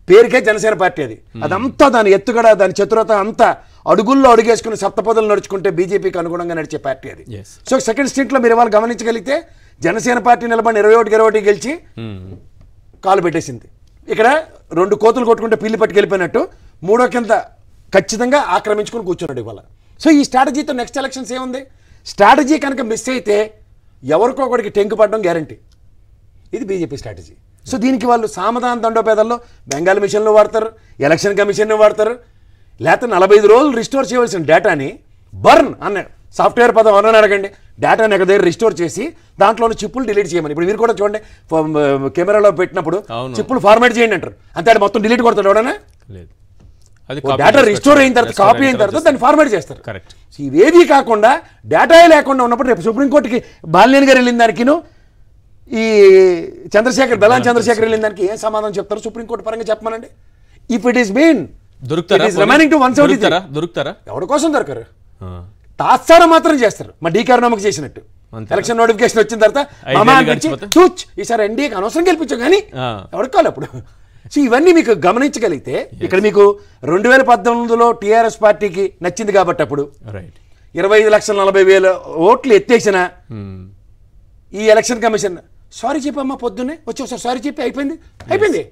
పేరుకే జనసేన పార్టీ. అదంతా దాని ఎత్తుగడ, దాని చతురత అంతా అడుగుల్లో అడుగేసుకుని సప్తపదులు నడుచుకుంటే బీజేపీకి అనుగుణంగా నడిచే పార్టీ అది. సో సెకండ్ స్టేట్లో మీరు ఇవాళ గమనించగలిగితే జనసేన పార్టీ నిలబడి 21 గెలిచి కాలు పెట్టేసింది. ఇక్కడ 2 కోతులు కొట్టుకుంటే పిల్లి పట్టుకెళ్ళిపోయినట్టు 3వ కింద ఖచ్చితంగా ఆక్రమించుకుని కూర్చున్నాడు ఇవాళ. సో ఈ స్ట్రాటజీతో నెక్స్ట్ ఎలక్షన్స్ ఏముంది? స్ట్రాటజీ కనుక మిస్ అయితే ఎవరికో ఒకరికి టెంకు పడడం గ్యారంటీ. ఇది బీజేపీ స్ట్రాటజీ. సో దీనికి వాళ్ళు సామధాన దండోపేదల్లో బెంగాల్ మిషన్లు వాడతారు, ఎలక్షన్ కమిషన్ను వాడతారు, లేకపోతే 45 రోజులు రిస్టోర్ చేయవలసిన డేటాని బర్న్ అన్న సాఫ్ట్వేర్ పదం ఎవరైనా అడగండి, డేటాని ఒక దగ్గర రిస్టోర్ చేసి దాంట్లోని చిప్పులు డిలీట్ చేయమని. ఇప్పుడు మీరు కూడా చూడండి, కెమెరాలో పెట్టినప్పుడు చిప్పులు ఫార్మాట్ చేయండి అంటారు, అంతే మొత్తం డిలీట్ కొడతాడు ఎవడన్నా? డేటా రిస్టోర్ అయిన తర్వాత, కాపీ అయిన తర్వాత దాన్ని ఫార్మాట్ చేస్తారు. ఇవేవి కాకుండా డేటా లేకుండా ఉన్నప్పుడు రేపు సుప్రీంకోర్టుకి బాలినేని గారు వెళ్ళిన దానికిను ఈ బెల్లాన్ చంద్రశేఖర్ వెళ్ళిన దానికి ఏం సమాధానం చెప్తారు సుప్రీంకోర్టు పరంగా చెప్పమనండి. If it is been remaining to 173 ఎవరి కోసం దొరకరు, తాత్సారం మాత్రం చేస్తారు. మా డీకారణకు చేసినట్టు ఎలక్షన్ నోటిఫికేషన్ వచ్చిన తర్వాత మామా అనిపించి చూచ్ ఈసారి ఎన్డీఏకి అనవసరం గెలిపించాం కానీ ఎవరికాలి అప్పుడు. సో ఇవన్నీ మీకు గమనించగలిగితే ఇక్కడ మీకు 2018లో టీఆర్ఎస్ పార్టీకి నచ్చింది కాబట్టి అప్పుడు 25,40,000 ఓట్లు ఎత్తేసిన ఈ ఎలక్షన్ కమిషన్ సారీ చెప్పమ్మా పొద్దున్నే వచ్చి ఒకసారి సారీ చెప్పి అయిపోయింది.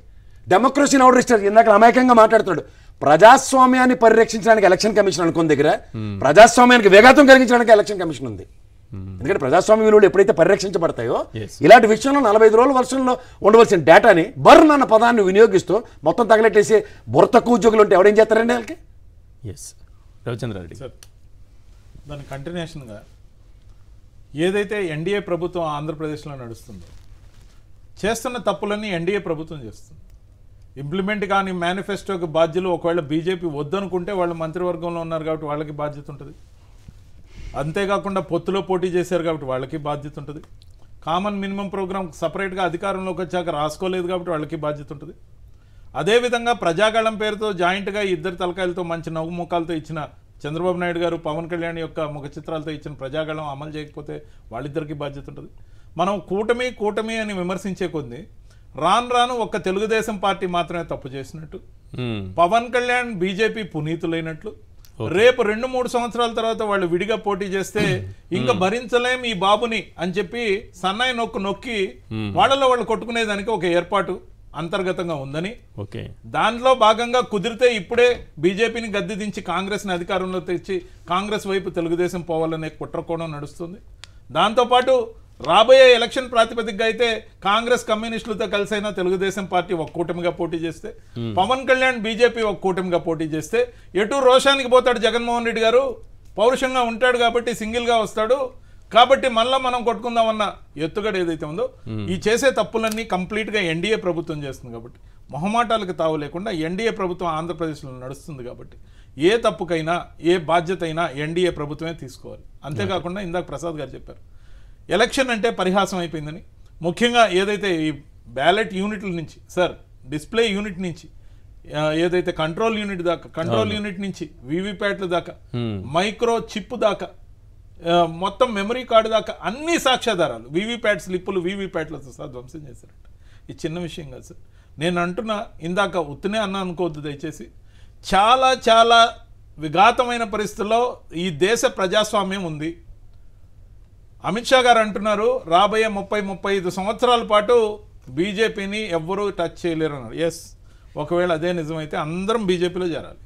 డెమోక్రసీని ఎవరు ఇస్తారు? ఇందాక అమాయకంగా మాట్లాడుతున్నాడు. ప్రజాస్వామ్యాన్ని పరిరక్షించడానికి ఎలక్షన్ కమిషన్ అనుకున్న దగ్గర ప్రజాస్వామ్యానికి వేగాతం కలిగించడానికి ఎలక్షన్ కమిషన్ ఉంది. ఎందుకంటే ప్రజాస్వామ్య విలువలు ఎప్పుడైతే పరిరక్షించబడతాయో ఇలాంటి విషయంలో 45 రోజుల వర్షంలో ఉండవలసిన డేటాని బర్న్ అన్న పదాన్ని వినియోగిస్తూ మొత్తం తగలెట్టేసి బుర్ర తక్కువ ఉద్యోగులు ఉంటే ఎవడేం చేస్తారండి వాళ్ళకి? రవిచంద్రారెడ్డి సార్, దాని కంటిన్యూషన్గా ఏదైతే ఎన్డీఏ ప్రభుత్వం ఆంధ్రప్రదేశ్లో నడుస్తుందో చేస్తున్న తప్పులన్నీ ఎన్డీఏ ప్రభుత్వం చేస్తుంది. ఇంప్లిమెంట్ కానీ మేనిఫెస్టోకి బాధ్యులు ఒకవేళ బీజేపీ వద్దనుకుంటే వాళ్ళు మంత్రివర్గంలో ఉన్నారు కాబట్టి వాళ్ళకి బాధ్యత ఉంటుంది. అంతేకాకుండా పొత్తులో పోటీ చేశారు కాబట్టి వాళ్ళకి బాధ్యత ఉంటుంది. కామన్ మినిమం ప్రోగ్రామ్ సపరేట్గా అధికారంలోకి వచ్చాక రాసుకోలేదు కాబట్టి వాళ్ళకి బాధ్యత ఉంటుంది. అదేవిధంగా ప్రజాగళం పేరుతో జాయింట్గా ఇద్దరు తలకాయలతో మంచి నవ్వు ముఖాలతో ఇచ్చిన చంద్రబాబు నాయుడు గారు పవన్ కళ్యాణ్ యొక్క ముఖ చిత్రాలతో ఇచ్చిన ప్రజాగళం అమలు చేయకపోతే వాళ్ళిద్దరికీ బాధ్యత ఉంటుంది. మనం కూటమి అని విమర్శించే కొద్దీ రాను ఒక్క తెలుగుదేశం పార్టీ మాత్రమే తప్పు చేసినట్టు, పవన్ కళ్యాణ్ బీజేపీ పునీతులైనట్లు, రేపు 2-3 సంవత్సరాల తర్వాత వాళ్ళు విడిగా పోటీ చేస్తే ఇంకా భరించలేం ఈ బాబుని అని చెప్పి సన్నాయి నొక్కి వాళ్ళలో వాళ్ళు కొట్టుకునేదానికి ఒక ఏర్పాటు అంతర్గతంగా ఉందని, దాంట్లో భాగంగా కుదిరితే ఇప్పుడే బీజేపీని గద్దె దించి కాంగ్రెస్ని అధికారంలో తెచ్చి కాంగ్రెస్ వైపు తెలుగుదేశం పోవాలనే కుట్రకోణం నడుస్తుంది. దాంతోపాటు రాబోయే ఎలక్షన్ ప్రాతిపదికగా అయితే కాంగ్రెస్ కమ్యూనిస్టులతో కలిసైనా తెలుగుదేశం పార్టీ ఒక కూటమిగా పోటీ చేస్తే, పవన్ కళ్యాణ్ బీజేపీ ఒక కూటమిగా పోటీ చేస్తే, ఎటు రోషానికి పోతాడు జగన్మోహన్ రెడ్డి గారు, పౌరుషంగా ఉంటాడు కాబట్టి సింగిల్గా వస్తాడు కాబట్టి మళ్ళీ మనం కొట్టుకుందామన్న ఎత్తుగడ ఏదైతే ఉందో, ఈ చేసే తప్పులన్నీ కంప్లీట్గా ఎన్డీఏ ప్రభుత్వం చేస్తుంది కాబట్టి మొహమాటాలకు తావు లేకుండా ఎన్డీఏ ప్రభుత్వం ఆంధ్రప్రదేశ్లో నడుస్తుంది కాబట్టి ఏ తప్పుకైనా ఏ బాధ్యత అయినా ఎన్డీఏ ప్రభుత్వమే తీసుకోవాలి. అంతేకాకుండా ఇందాక ప్రసాద్ గారు చెప్పారు ఎలక్షన్ అంటే పరిహాసం అయిపోయిందని. ముఖ్యంగా ఏదైతే ఈ బ్యాలెట్ యూనిట్ల నుంచి సార్, డిస్ప్లే యూనిట్ నుంచి ఏదైతే కంట్రోల్ యూనిట్ దాకా, కంట్రోల్ యూనిట్ నుంచి వీవీప్యాట్ల దాకా, మైక్రో చిప్ దాకా, మొత్తం మెమరీ కార్డు దాకా అన్ని సాక్ష్యాధారాలు, వీవీప్యాట్ స్లిప్పులు వీవీప్యాట్లతో సహా ధ్వంసం చేశారట. ఇది చిన్న విషయం కాదు సార్. నేను అంటున్నా, ఇందాక ఉత్తనే అన్నా అనుకోవద్దు దయచేసి, చాలా చాలా విఘాతమైన పరిస్థితుల్లో ఈ దేశ ప్రజాస్వామ్యం ఉంది. అమిత్ షా గారు అంటున్నారు రాబోయే 30-35 సంవత్సరాల పాటు బీజేపీని ఎవ్వరూ టచ్ చేయలేరు అన్నారు. ఎస్, ఒకవేళ అదే నిజమైతే అందరం బీజేపీలో చేరాలి.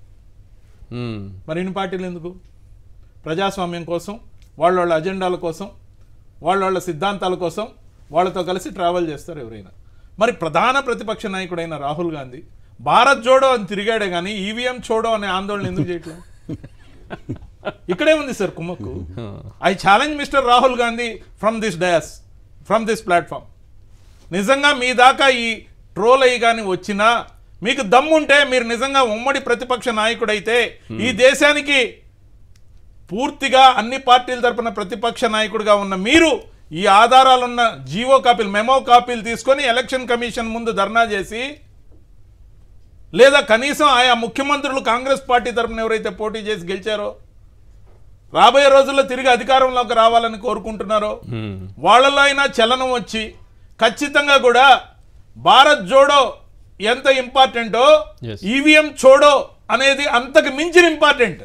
మరి ఇన్ని పార్టీలు ఎందుకు? ప్రజాస్వామ్యం కోసం, వాళ్ళ అజెండాల కోసం, వాళ్ళ సిద్ధాంతాల కోసం వాళ్ళతో కలిసి ట్రావెల్ చేస్తారు ఎవరైనా. మరి ప్రధాన ప్రతిపక్ష నాయకుడైన రాహుల్ గాంధీ భారత్ జోడో అని తిరిగాడే కానీ ఈవీఎం చోడో అనే ఆందోళన ఎందుకు చేయట్లేదు? ఇక్కడే ఉంది సార్ కుమ్మక్కు. I challenge mister Rahul Gandhi from this dais, from this platform. నిజంగా మీ దాకా ఈ ట్రోల్ అయ్యి కానీ వచ్చినా మీకు దమ్ముంటే, మీరు నిజంగా ఉమ్మడి ప్రతిపక్ష నాయకుడైతే, ఈ దేశానికి పూర్తిగా అన్ని పార్టీల తరపున ప్రతిపక్ష నాయకుడిగా ఉన్న మీరు ఈ ఆధారాలున్న జీవో కాపీలు, మెమో కాపీలు తీసుకొని ఎలక్షన్ కమిషన్ ముందు ధర్నా చేసి, లేదా కనీసం ఆయా ముఖ్యమంత్రులు కాంగ్రెస్ పార్టీ తరపున ఎవరైతే పోటీ చేసి గెలిచారో, రాబోయే రోజుల్లో తిరిగి అధికారంలోకి రావాలని కోరుకుంటున్నారో, వాళ్ళలో అయినా చలనం వచ్చి ఖచ్చితంగా కూడా భారత్ జోడో ఎంత ఇంపార్టెంటో ఈవీఎం చోడో అనేది అంతకు మించిన ఇంపార్టెంట్.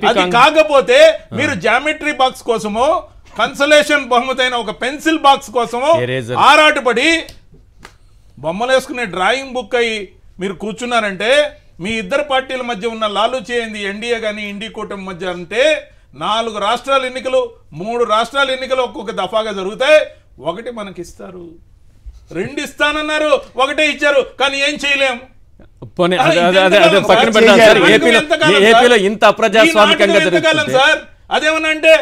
అది కాకపోతే మీరు జామెట్రీ బాక్స్ కోసమో, కన్సలేషన్ బహుమతి అయిన ఒక పెన్సిల్ బాక్స్ కోసమో ఆరాటపడి బొమ్మలు వేసుకునే డ్రాయింగ్ బుక్ అయ్యి మీరు కూర్చున్నారంటే, మీ ఇద్దరు పార్టీల మధ్య ఉన్న లాలూచి అయింది ఎన్డీఏ కానీ ఇండి కూటమి మధ్య అంటే 4 రాష్ట్రాల ఎన్నికలు, 3 రాష్ట్రాల ఎన్నికలు ఒక్కొక్క దఫాగా జరుగుతాయి. ఒకటి మనకి ఇస్తారు, 2 ఇస్తానన్నారు, ఒకటే ఇచ్చారు, కానీ ఏం చేయలేం. సార్ అదేమన్నా అంటే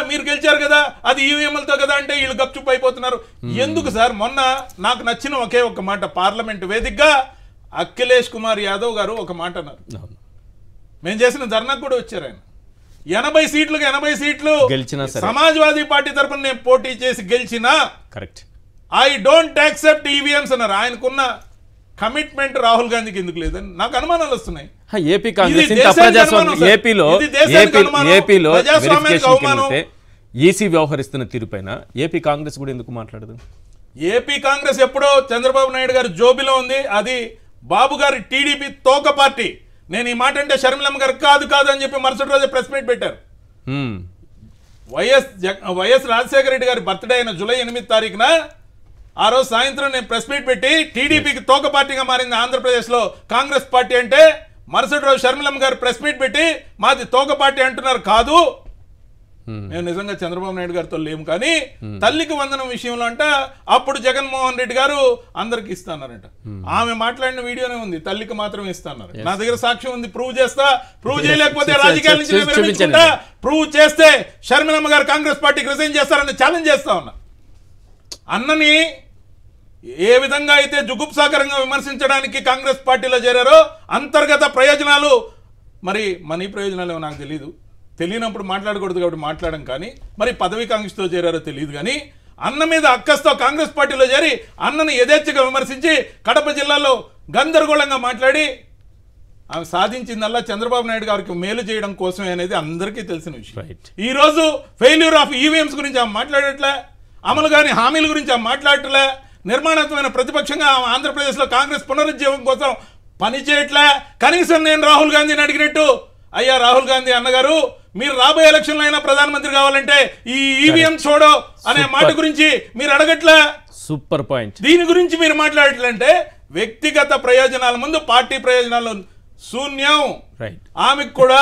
మీరు గెలిచారు కదా, అది ఈవీఎంలతో కదా అంటే వీళ్ళు గప్చుప్ అయిపోతున్నారు. ఎందుకు సార్? మొన్న నాకు నచ్చిన ఒకే ఒక మాట, పార్లమెంట్ వేదికగా అఖిలేష్ కుమార్ యాదవ్ గారు ఒక మాట అన్నారు. మేము చేసిన ధర్నాకు కూడా వచ్చారు ఆయన. 80 సీట్లకు 80 సీట్లు సమాజ్వాదీ పార్టీ తరఫున నేను పోటీ చేసి గెలిచినా correct, I don't accept EVMs అన్నారు. ఆయనకున్న కమిట్మెంట్ రాహుల్ గాంధీకి ఎందుకు లేదని నాకు అనుమానాలు వస్తున్నాయి. ఏపీ కాంగ్రెస్ ఈసీ వ్యవహరిస్తున్న తీరుపైన ఏపీ కాంగ్రెస్ కూడా ఎందుకు మాట్లాడదు? ఏపీ కాంగ్రెస్ ఎప్పుడో చంద్రబాబు నాయుడు గారి జోబిలో ఉంది. అది బాబు గారి టీడీపీ తోక పార్టీ. నేను ఈ మాట అంటే షర్మిలమ్మ గారు కాదు అని చెప్పి మరుసటి రోజు ప్రెస్ మీట్ పెట్టారు. వైఎస్ రాజశేఖర రెడ్డి గారి బర్త్డే అయిన జూలై 8 తారీఖున ఆ రోజు సాయంత్రం నేను ప్రెస్ మీట్ పెట్టి టీడీపీకి తోక పార్టీగా మారింది ఆంధ్రప్రదేశ్లో కాంగ్రెస్ పార్టీ అంటే, మరుసటి రోజు షర్మిలమ్మ గారు ప్రెస్ మీట్ పెట్టి మాది తోక పార్టీ అంటున్నారు. కాదు, మేము నిజంగా చంద్రబాబు నాయుడు గారితో లేము, కానీ తల్లికి వందనం విషయంలో అంట అప్పుడు జగన్మోహన్ రెడ్డి గారు అందరికి ఇస్తాన్నారంట. ఆమె మాట్లాడిన వీడియోనే ఉంది, తల్లికి మాత్రం ఇస్తాన్నారు. నా దగ్గర సాక్ష్యం ఉంది, ప్రూవ్ చేస్తా. ప్రూవ్ చేయలేకపోతే రాజకీయాల నుంచి విరమించుకుంటా. ప్రూవ్ చేస్తే షర్మిలమ్మ గారు కాంగ్రెస్ పార్టీకి రిజైన్ చేస్తారని ఛాలెంజ్ చేస్తా ఉన్నా. అన్నని ఏ విధంగా అయితే జుగుప్సాకరంగా విమర్శించడానికి కాంగ్రెస్ పార్టీలో చేరారో, అంతర్గత ప్రయోజనాలు, మరి మనీ ప్రయోజనాలు నాకు తెలియదు, తెలియనప్పుడు మాట్లాడకూడదు కాబట్టి మాట్లాడడం, కానీ మరి పదవి కాంక్షతో చేరారో తెలియదు, కానీ అన్న మీద అక్కస్తో కాంగ్రెస్ పార్టీలో చేరి అన్నని యథేచ్ఛగా విమర్శించి కడప జిల్లాలో గందరగోళంగా మాట్లాడి ఆమె సాధించిందల్లా చంద్రబాబు నాయుడు గారికి మేలు చేయడం కోసమే అనేది అందరికీ తెలిసిన విషయం. ఈ రోజు ఫెయిల్యూర్ ఆఫ్ ఈవీఎంస్ గురించి ఆమె మాట్లాడట్లే, అమలు కాని హామీల గురించి ఆమె మాట్లాడట్లే, నిర్మాణాత్మకమైన ప్రతిపక్షంగా ఆంధ్రప్రదేశ్లో కాంగ్రెస్ పునరుజ్జీవం కోసం పనిచేయట్లే. కనీసం నేను రాహుల్ గాంధీని అడిగినట్టు, అయ్యా రాహుల్ గాంధీ అన్నగారు, మీరు రాబోయే ఎలక్షన్ లో అయినా ప్రధానమంత్రి కావాలంటే ఈ ఈవీఎం చూడో అనే మాట గురించి మీరు అడగట్లే. Super point. దీని గురించి మీరు మాట్లాడట్లంటే వ్యక్తిగత ప్రయోజనాల ముందు పార్టీ ప్రయోజనాలు శూన్యం. రైట్. ఆమెకు కూడా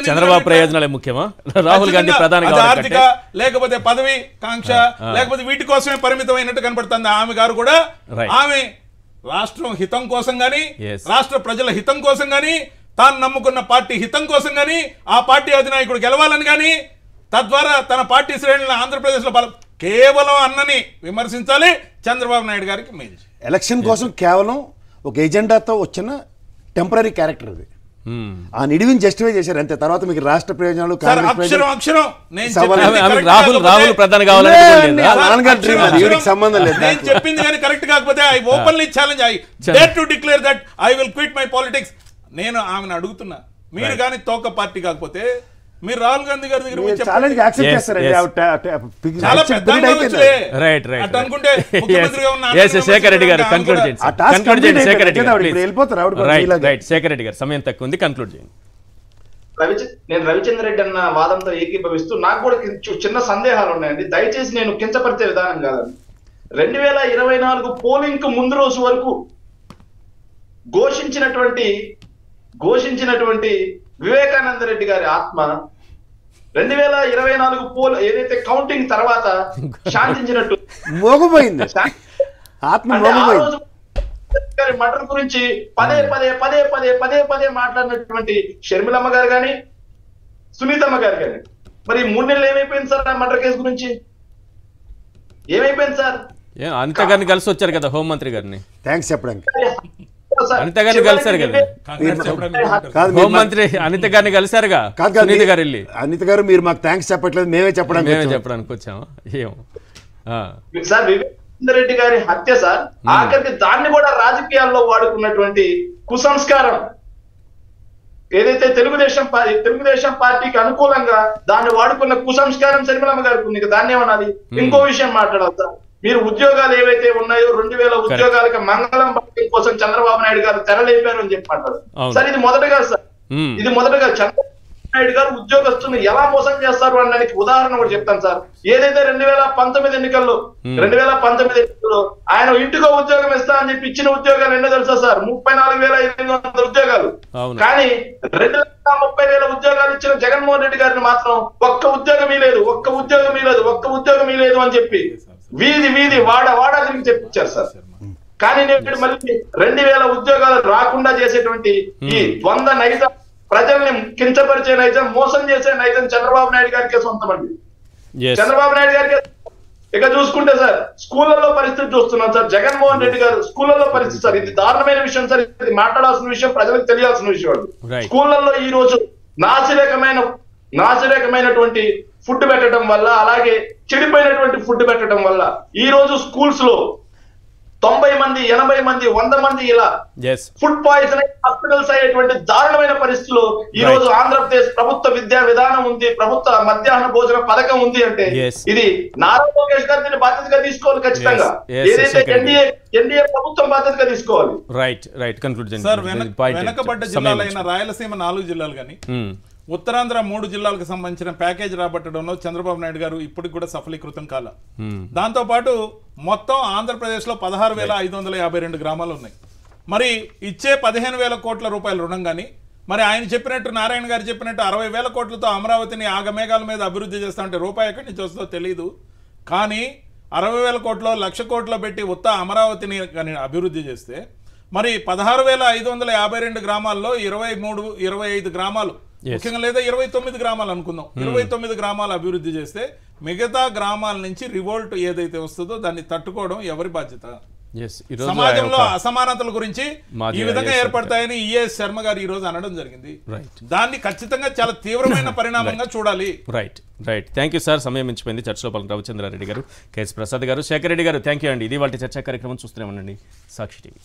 చంద్రబాబు ప్రయోజనాలే ముఖ్యమా? రాహుల్ గాంధీ ప్రధాని ఆర్థిక లేకపోతే పదవి కాంక్ష లేకపోతే వీటి కోసమే పరిమితమైనట్టు కనపడుతుంది. ఆమె గారు కూడా ఆమె రాష్ట్రం హితం కోసం గాని రాష్ట్ర ప్రజల హితం కోసం గాని తాను నమ్ముకున్న పార్టీ హితం కోసం గాని ఆ పార్టీ అధినాయకుడు గెలవాలని గాని తద్వారా తన పార్టీ శ్రేణులను ఆంధ్రప్రదేశ్ లో కేవలం అన్నని విమర్శించాలి. చంద్రబాబు నాయుడు గారికి మేలు. ఎలక్షన్ కోసం కేవలం ఒక ఎజెండాతో వచ్చిన టెంపరీ క్యారెక్టర్ అది. ఆ నిడివిని జస్టిఫై చేశారు అంతే. తర్వాత మీకు రాష్ట్ర ప్రయోజనాలు రాహుల్ ప్రధాని కావాలని సంబంధం లేదు. నేను చెప్పింది కానీ కరెక్ట్ కాకపోతే I openly challenge I dare to declare that I will quit my politics. నేను ఆమెను అడుగుతున్నా, మీరు కానీ తోక పార్టీ కాకపోతే మీరు రాహుల్ గాంధీ గారి దగ్గర శేఖర్ రెడ్డి గారు కన్క్లూడ్ చేయండి. శేఖర్ రెడ్డి గారు సమయం తక్కువ ఉంది, కన్క్లూడ్ చేయండి. నేను రవిచంద్ర రెడ్డి అన్న వాదంతో ఏకీభవిస్తూ నాకు కూడా చిన్న సందేహాలు ఉన్నాయండి. దయచేసి నేను కించపరిచే విధానం కాదండి. 2024 పోలింగ్ కు ముందు రోజు వరకు ఘోషించినటువంటి వివేకానంద రెడ్డి గారి ఆత్మ 2024 ఏదైతే కౌంటింగ్ తర్వాత శాంతించినట్టు మోగపోయింది. ఆత్మ మోగపోయింది. మర్డర్ గురించి పదే పదే మాట్లాడినటువంటి షర్మిలమ్మ గారు కానీ సునీతమ్మ గారు కానీ మరి 3 నెలలు ఏమైపోయింది సార్ ఆ మర్డర్ కేసు గురించి? ఏమైపోయింది సార్? అనిత గారిని కలిసి వచ్చారు కదా హోంమంత్రి గారిని థ్యాంక్స్ చెప్పడానికి. అనిత గారిని కలిసారు కదా హోంమంత్రి అనిత గారిని కలిసారుగా. సునీత గారు వెళ్ళి అనిత గారు మీరు మాకు థ్యాంక్స్ చెప్పట్లేదు, మేమే చెప్పడానికి వచ్చాము. ఏమో సార్ వివేకానంద రెడ్డి గారి హత్య సార్ ఆఖరికి దాన్ని కూడా రాజకీయాల్లో వాడుకున్నటువంటి కుసంస్కారం ఏదైతే తెలుగుదేశం పార్టీకి అనుకూలంగా దాన్ని వాడుకున్న కుసంస్కారం శర్మిలమ్మ గారికి ఉంది. దాన్ని ఏమనాలి? ఇంకో విషయం మాట్లాడాలి సార్. మీరు ఉద్యోగాలు ఏవైతే ఉన్నాయో 2000 ఉద్యోగాలకి మంగళం కోసం చంద్రబాబు నాయుడు గారు తెరలేపారు అని చెప్పి మాట్లాడారు సార్. ఇది మొదటగా చంద్రబాబు నాయుడు గారు ఉద్యోగస్తులను ఎలా మోసం చేస్తారు అనడానికి ఉదాహరణ కూడా చెప్తాను సార్. ఏదైతే 2019 ఎన్నికల్లో ఆయన ఇంటికో ఉద్యోగం ఇస్తా అని చెప్పి ఇచ్చిన ఉద్యోగాలు ఎన్నో తెలుసా సార్? 34,500 ఉద్యోగాలు. కానీ 2,30,000 ఉద్యోగాలు ఇచ్చిన జగన్మోహన్ రెడ్డి గారిని మాత్రం ఒక్క ఉద్యోగం లేదు అని చెప్పి వీధి వాడ తిరిగి చెప్పించారు సార్. కానీ నేడు మళ్ళీ 2,000 ఉద్యోగాలు రాకుండా చేసేటువంటి ఈ ద్వంద్వ నైజం, ప్రజల్ని కించపరిచే నైజం, మోసం చేసే నైజం చంద్రబాబు నాయుడు గారికి సొంతమండి. చంద్రబాబు నాయుడు గారికి ఇక చూసుకుంటే సార్ స్కూళ్లలో పరిస్థితి చూస్తున్నాం సార్. జగన్మోహన్ రెడ్డి గారు స్కూళ్లలో పరిస్థితి సార్, ఇది దారుణమైన విషయం సార్. ఇది మాట్లాడాల్సిన విషయం, ప్రజలకు తెలియాల్సిన విషయం. స్కూళ్లలో ఈ రోజు నాసిరకమైనటువంటి ఫుడ్ పెట్టడం వల్ల, అలాగే చెడిపోయినటువంటి ఫుడ్ పెట్టడం వల్ల ఈ రోజు స్కూల్స్ లో 90 మంది 80 మంది 100 మంది ఇలా ఫుడ్ పాయిజన్ హాస్పిటల్స్ అయ్యేటువంటి దారుణమైన పరిస్థితుల్లో ఈ రోజు ఆంధ్రప్రదేశ్ ప్రభుత్వ విద్యా విధానం ఉంది, ప్రభుత్వ మధ్యాహ్న భోజన పథకం ఉంది అంటే ఇది నారా లోకేష్ గారు దీన్ని బాధ్యతగా తీసుకోవాలి ఖచ్చితంగా. ఏదైతే ఎన్డీఏ ప్రభుత్వం బాధ్యతగా తీసుకోవాలి. వెనకబడ్డ జిల్లాలైన రాయలసీమ 4 జిల్లాలు కానీ ఉత్తరాంధ్ర 3 జిల్లాలకు సంబంధించిన ప్యాకేజ్ రాబట్టడంలో చంద్రబాబు నాయుడు గారు ఇప్పటికి కూడా సఫలీకృతం కాల. దాంతో పాటు మొత్తం ఆంధ్రప్రదేశ్ లో 16,552 గ్రామాలు ఉన్నాయి. మరి ఇచ్చే 15,000 కోట్ల రూపాయల రుణం కానీ, మరి ఆయన చెప్పినట్టు నారాయణ గారు చెప్పినట్టు 60,000 కోట్లతో అమరావతిని ఆగమేఘాల మీద అభివృద్ధి చేస్తా అంటే రూపాయి ఎక్కడి నుంచి వస్తుందో తెలియదు. కానీ 60,000 కోట్లు 1,00,000 కోట్లు పెట్టి ఉత్త అమరావతిని కానీ అభివృద్ధి చేస్తే మరి 16,552 గ్రామాల్లో 23-25 గ్రామాలు ముఖ్యంగా లేదా 29 గ్రామాలు అనుకుందాం, 29 గ్రామాలు అభివృద్ధి చేస్తే మిగతా గ్రామాల నుంచి రివోల్ట్ ఏదైతే వస్తుందో దాన్ని తట్టుకోవడం ఎవరి బాధ్యత? సమాజంలో అసమానతల గురించి ఈ విధంగా ఏర్పడతాయని ఈఎస్ శర్మ గారు ఈ రోజు అనడం జరిగింది. దాన్ని ఖచ్చితంగా చాలా తీవ్రమైన పరిణామంగా చూడాలి. Right thank you sir. సమయం మించిపోయింది. చర్చలో పాల్గొన్న రవిచంద్రారెడ్డి గారు, కేఎస్ ప్రసాద్ గారు, శేఖర్ రెడ్డి గారు థ్యాంక్ యూ అండి. ఇది వాళ్ళ చర్చా కార్యక్రమం చూస్తూనే ఉండండి సాక్షి టీవీ.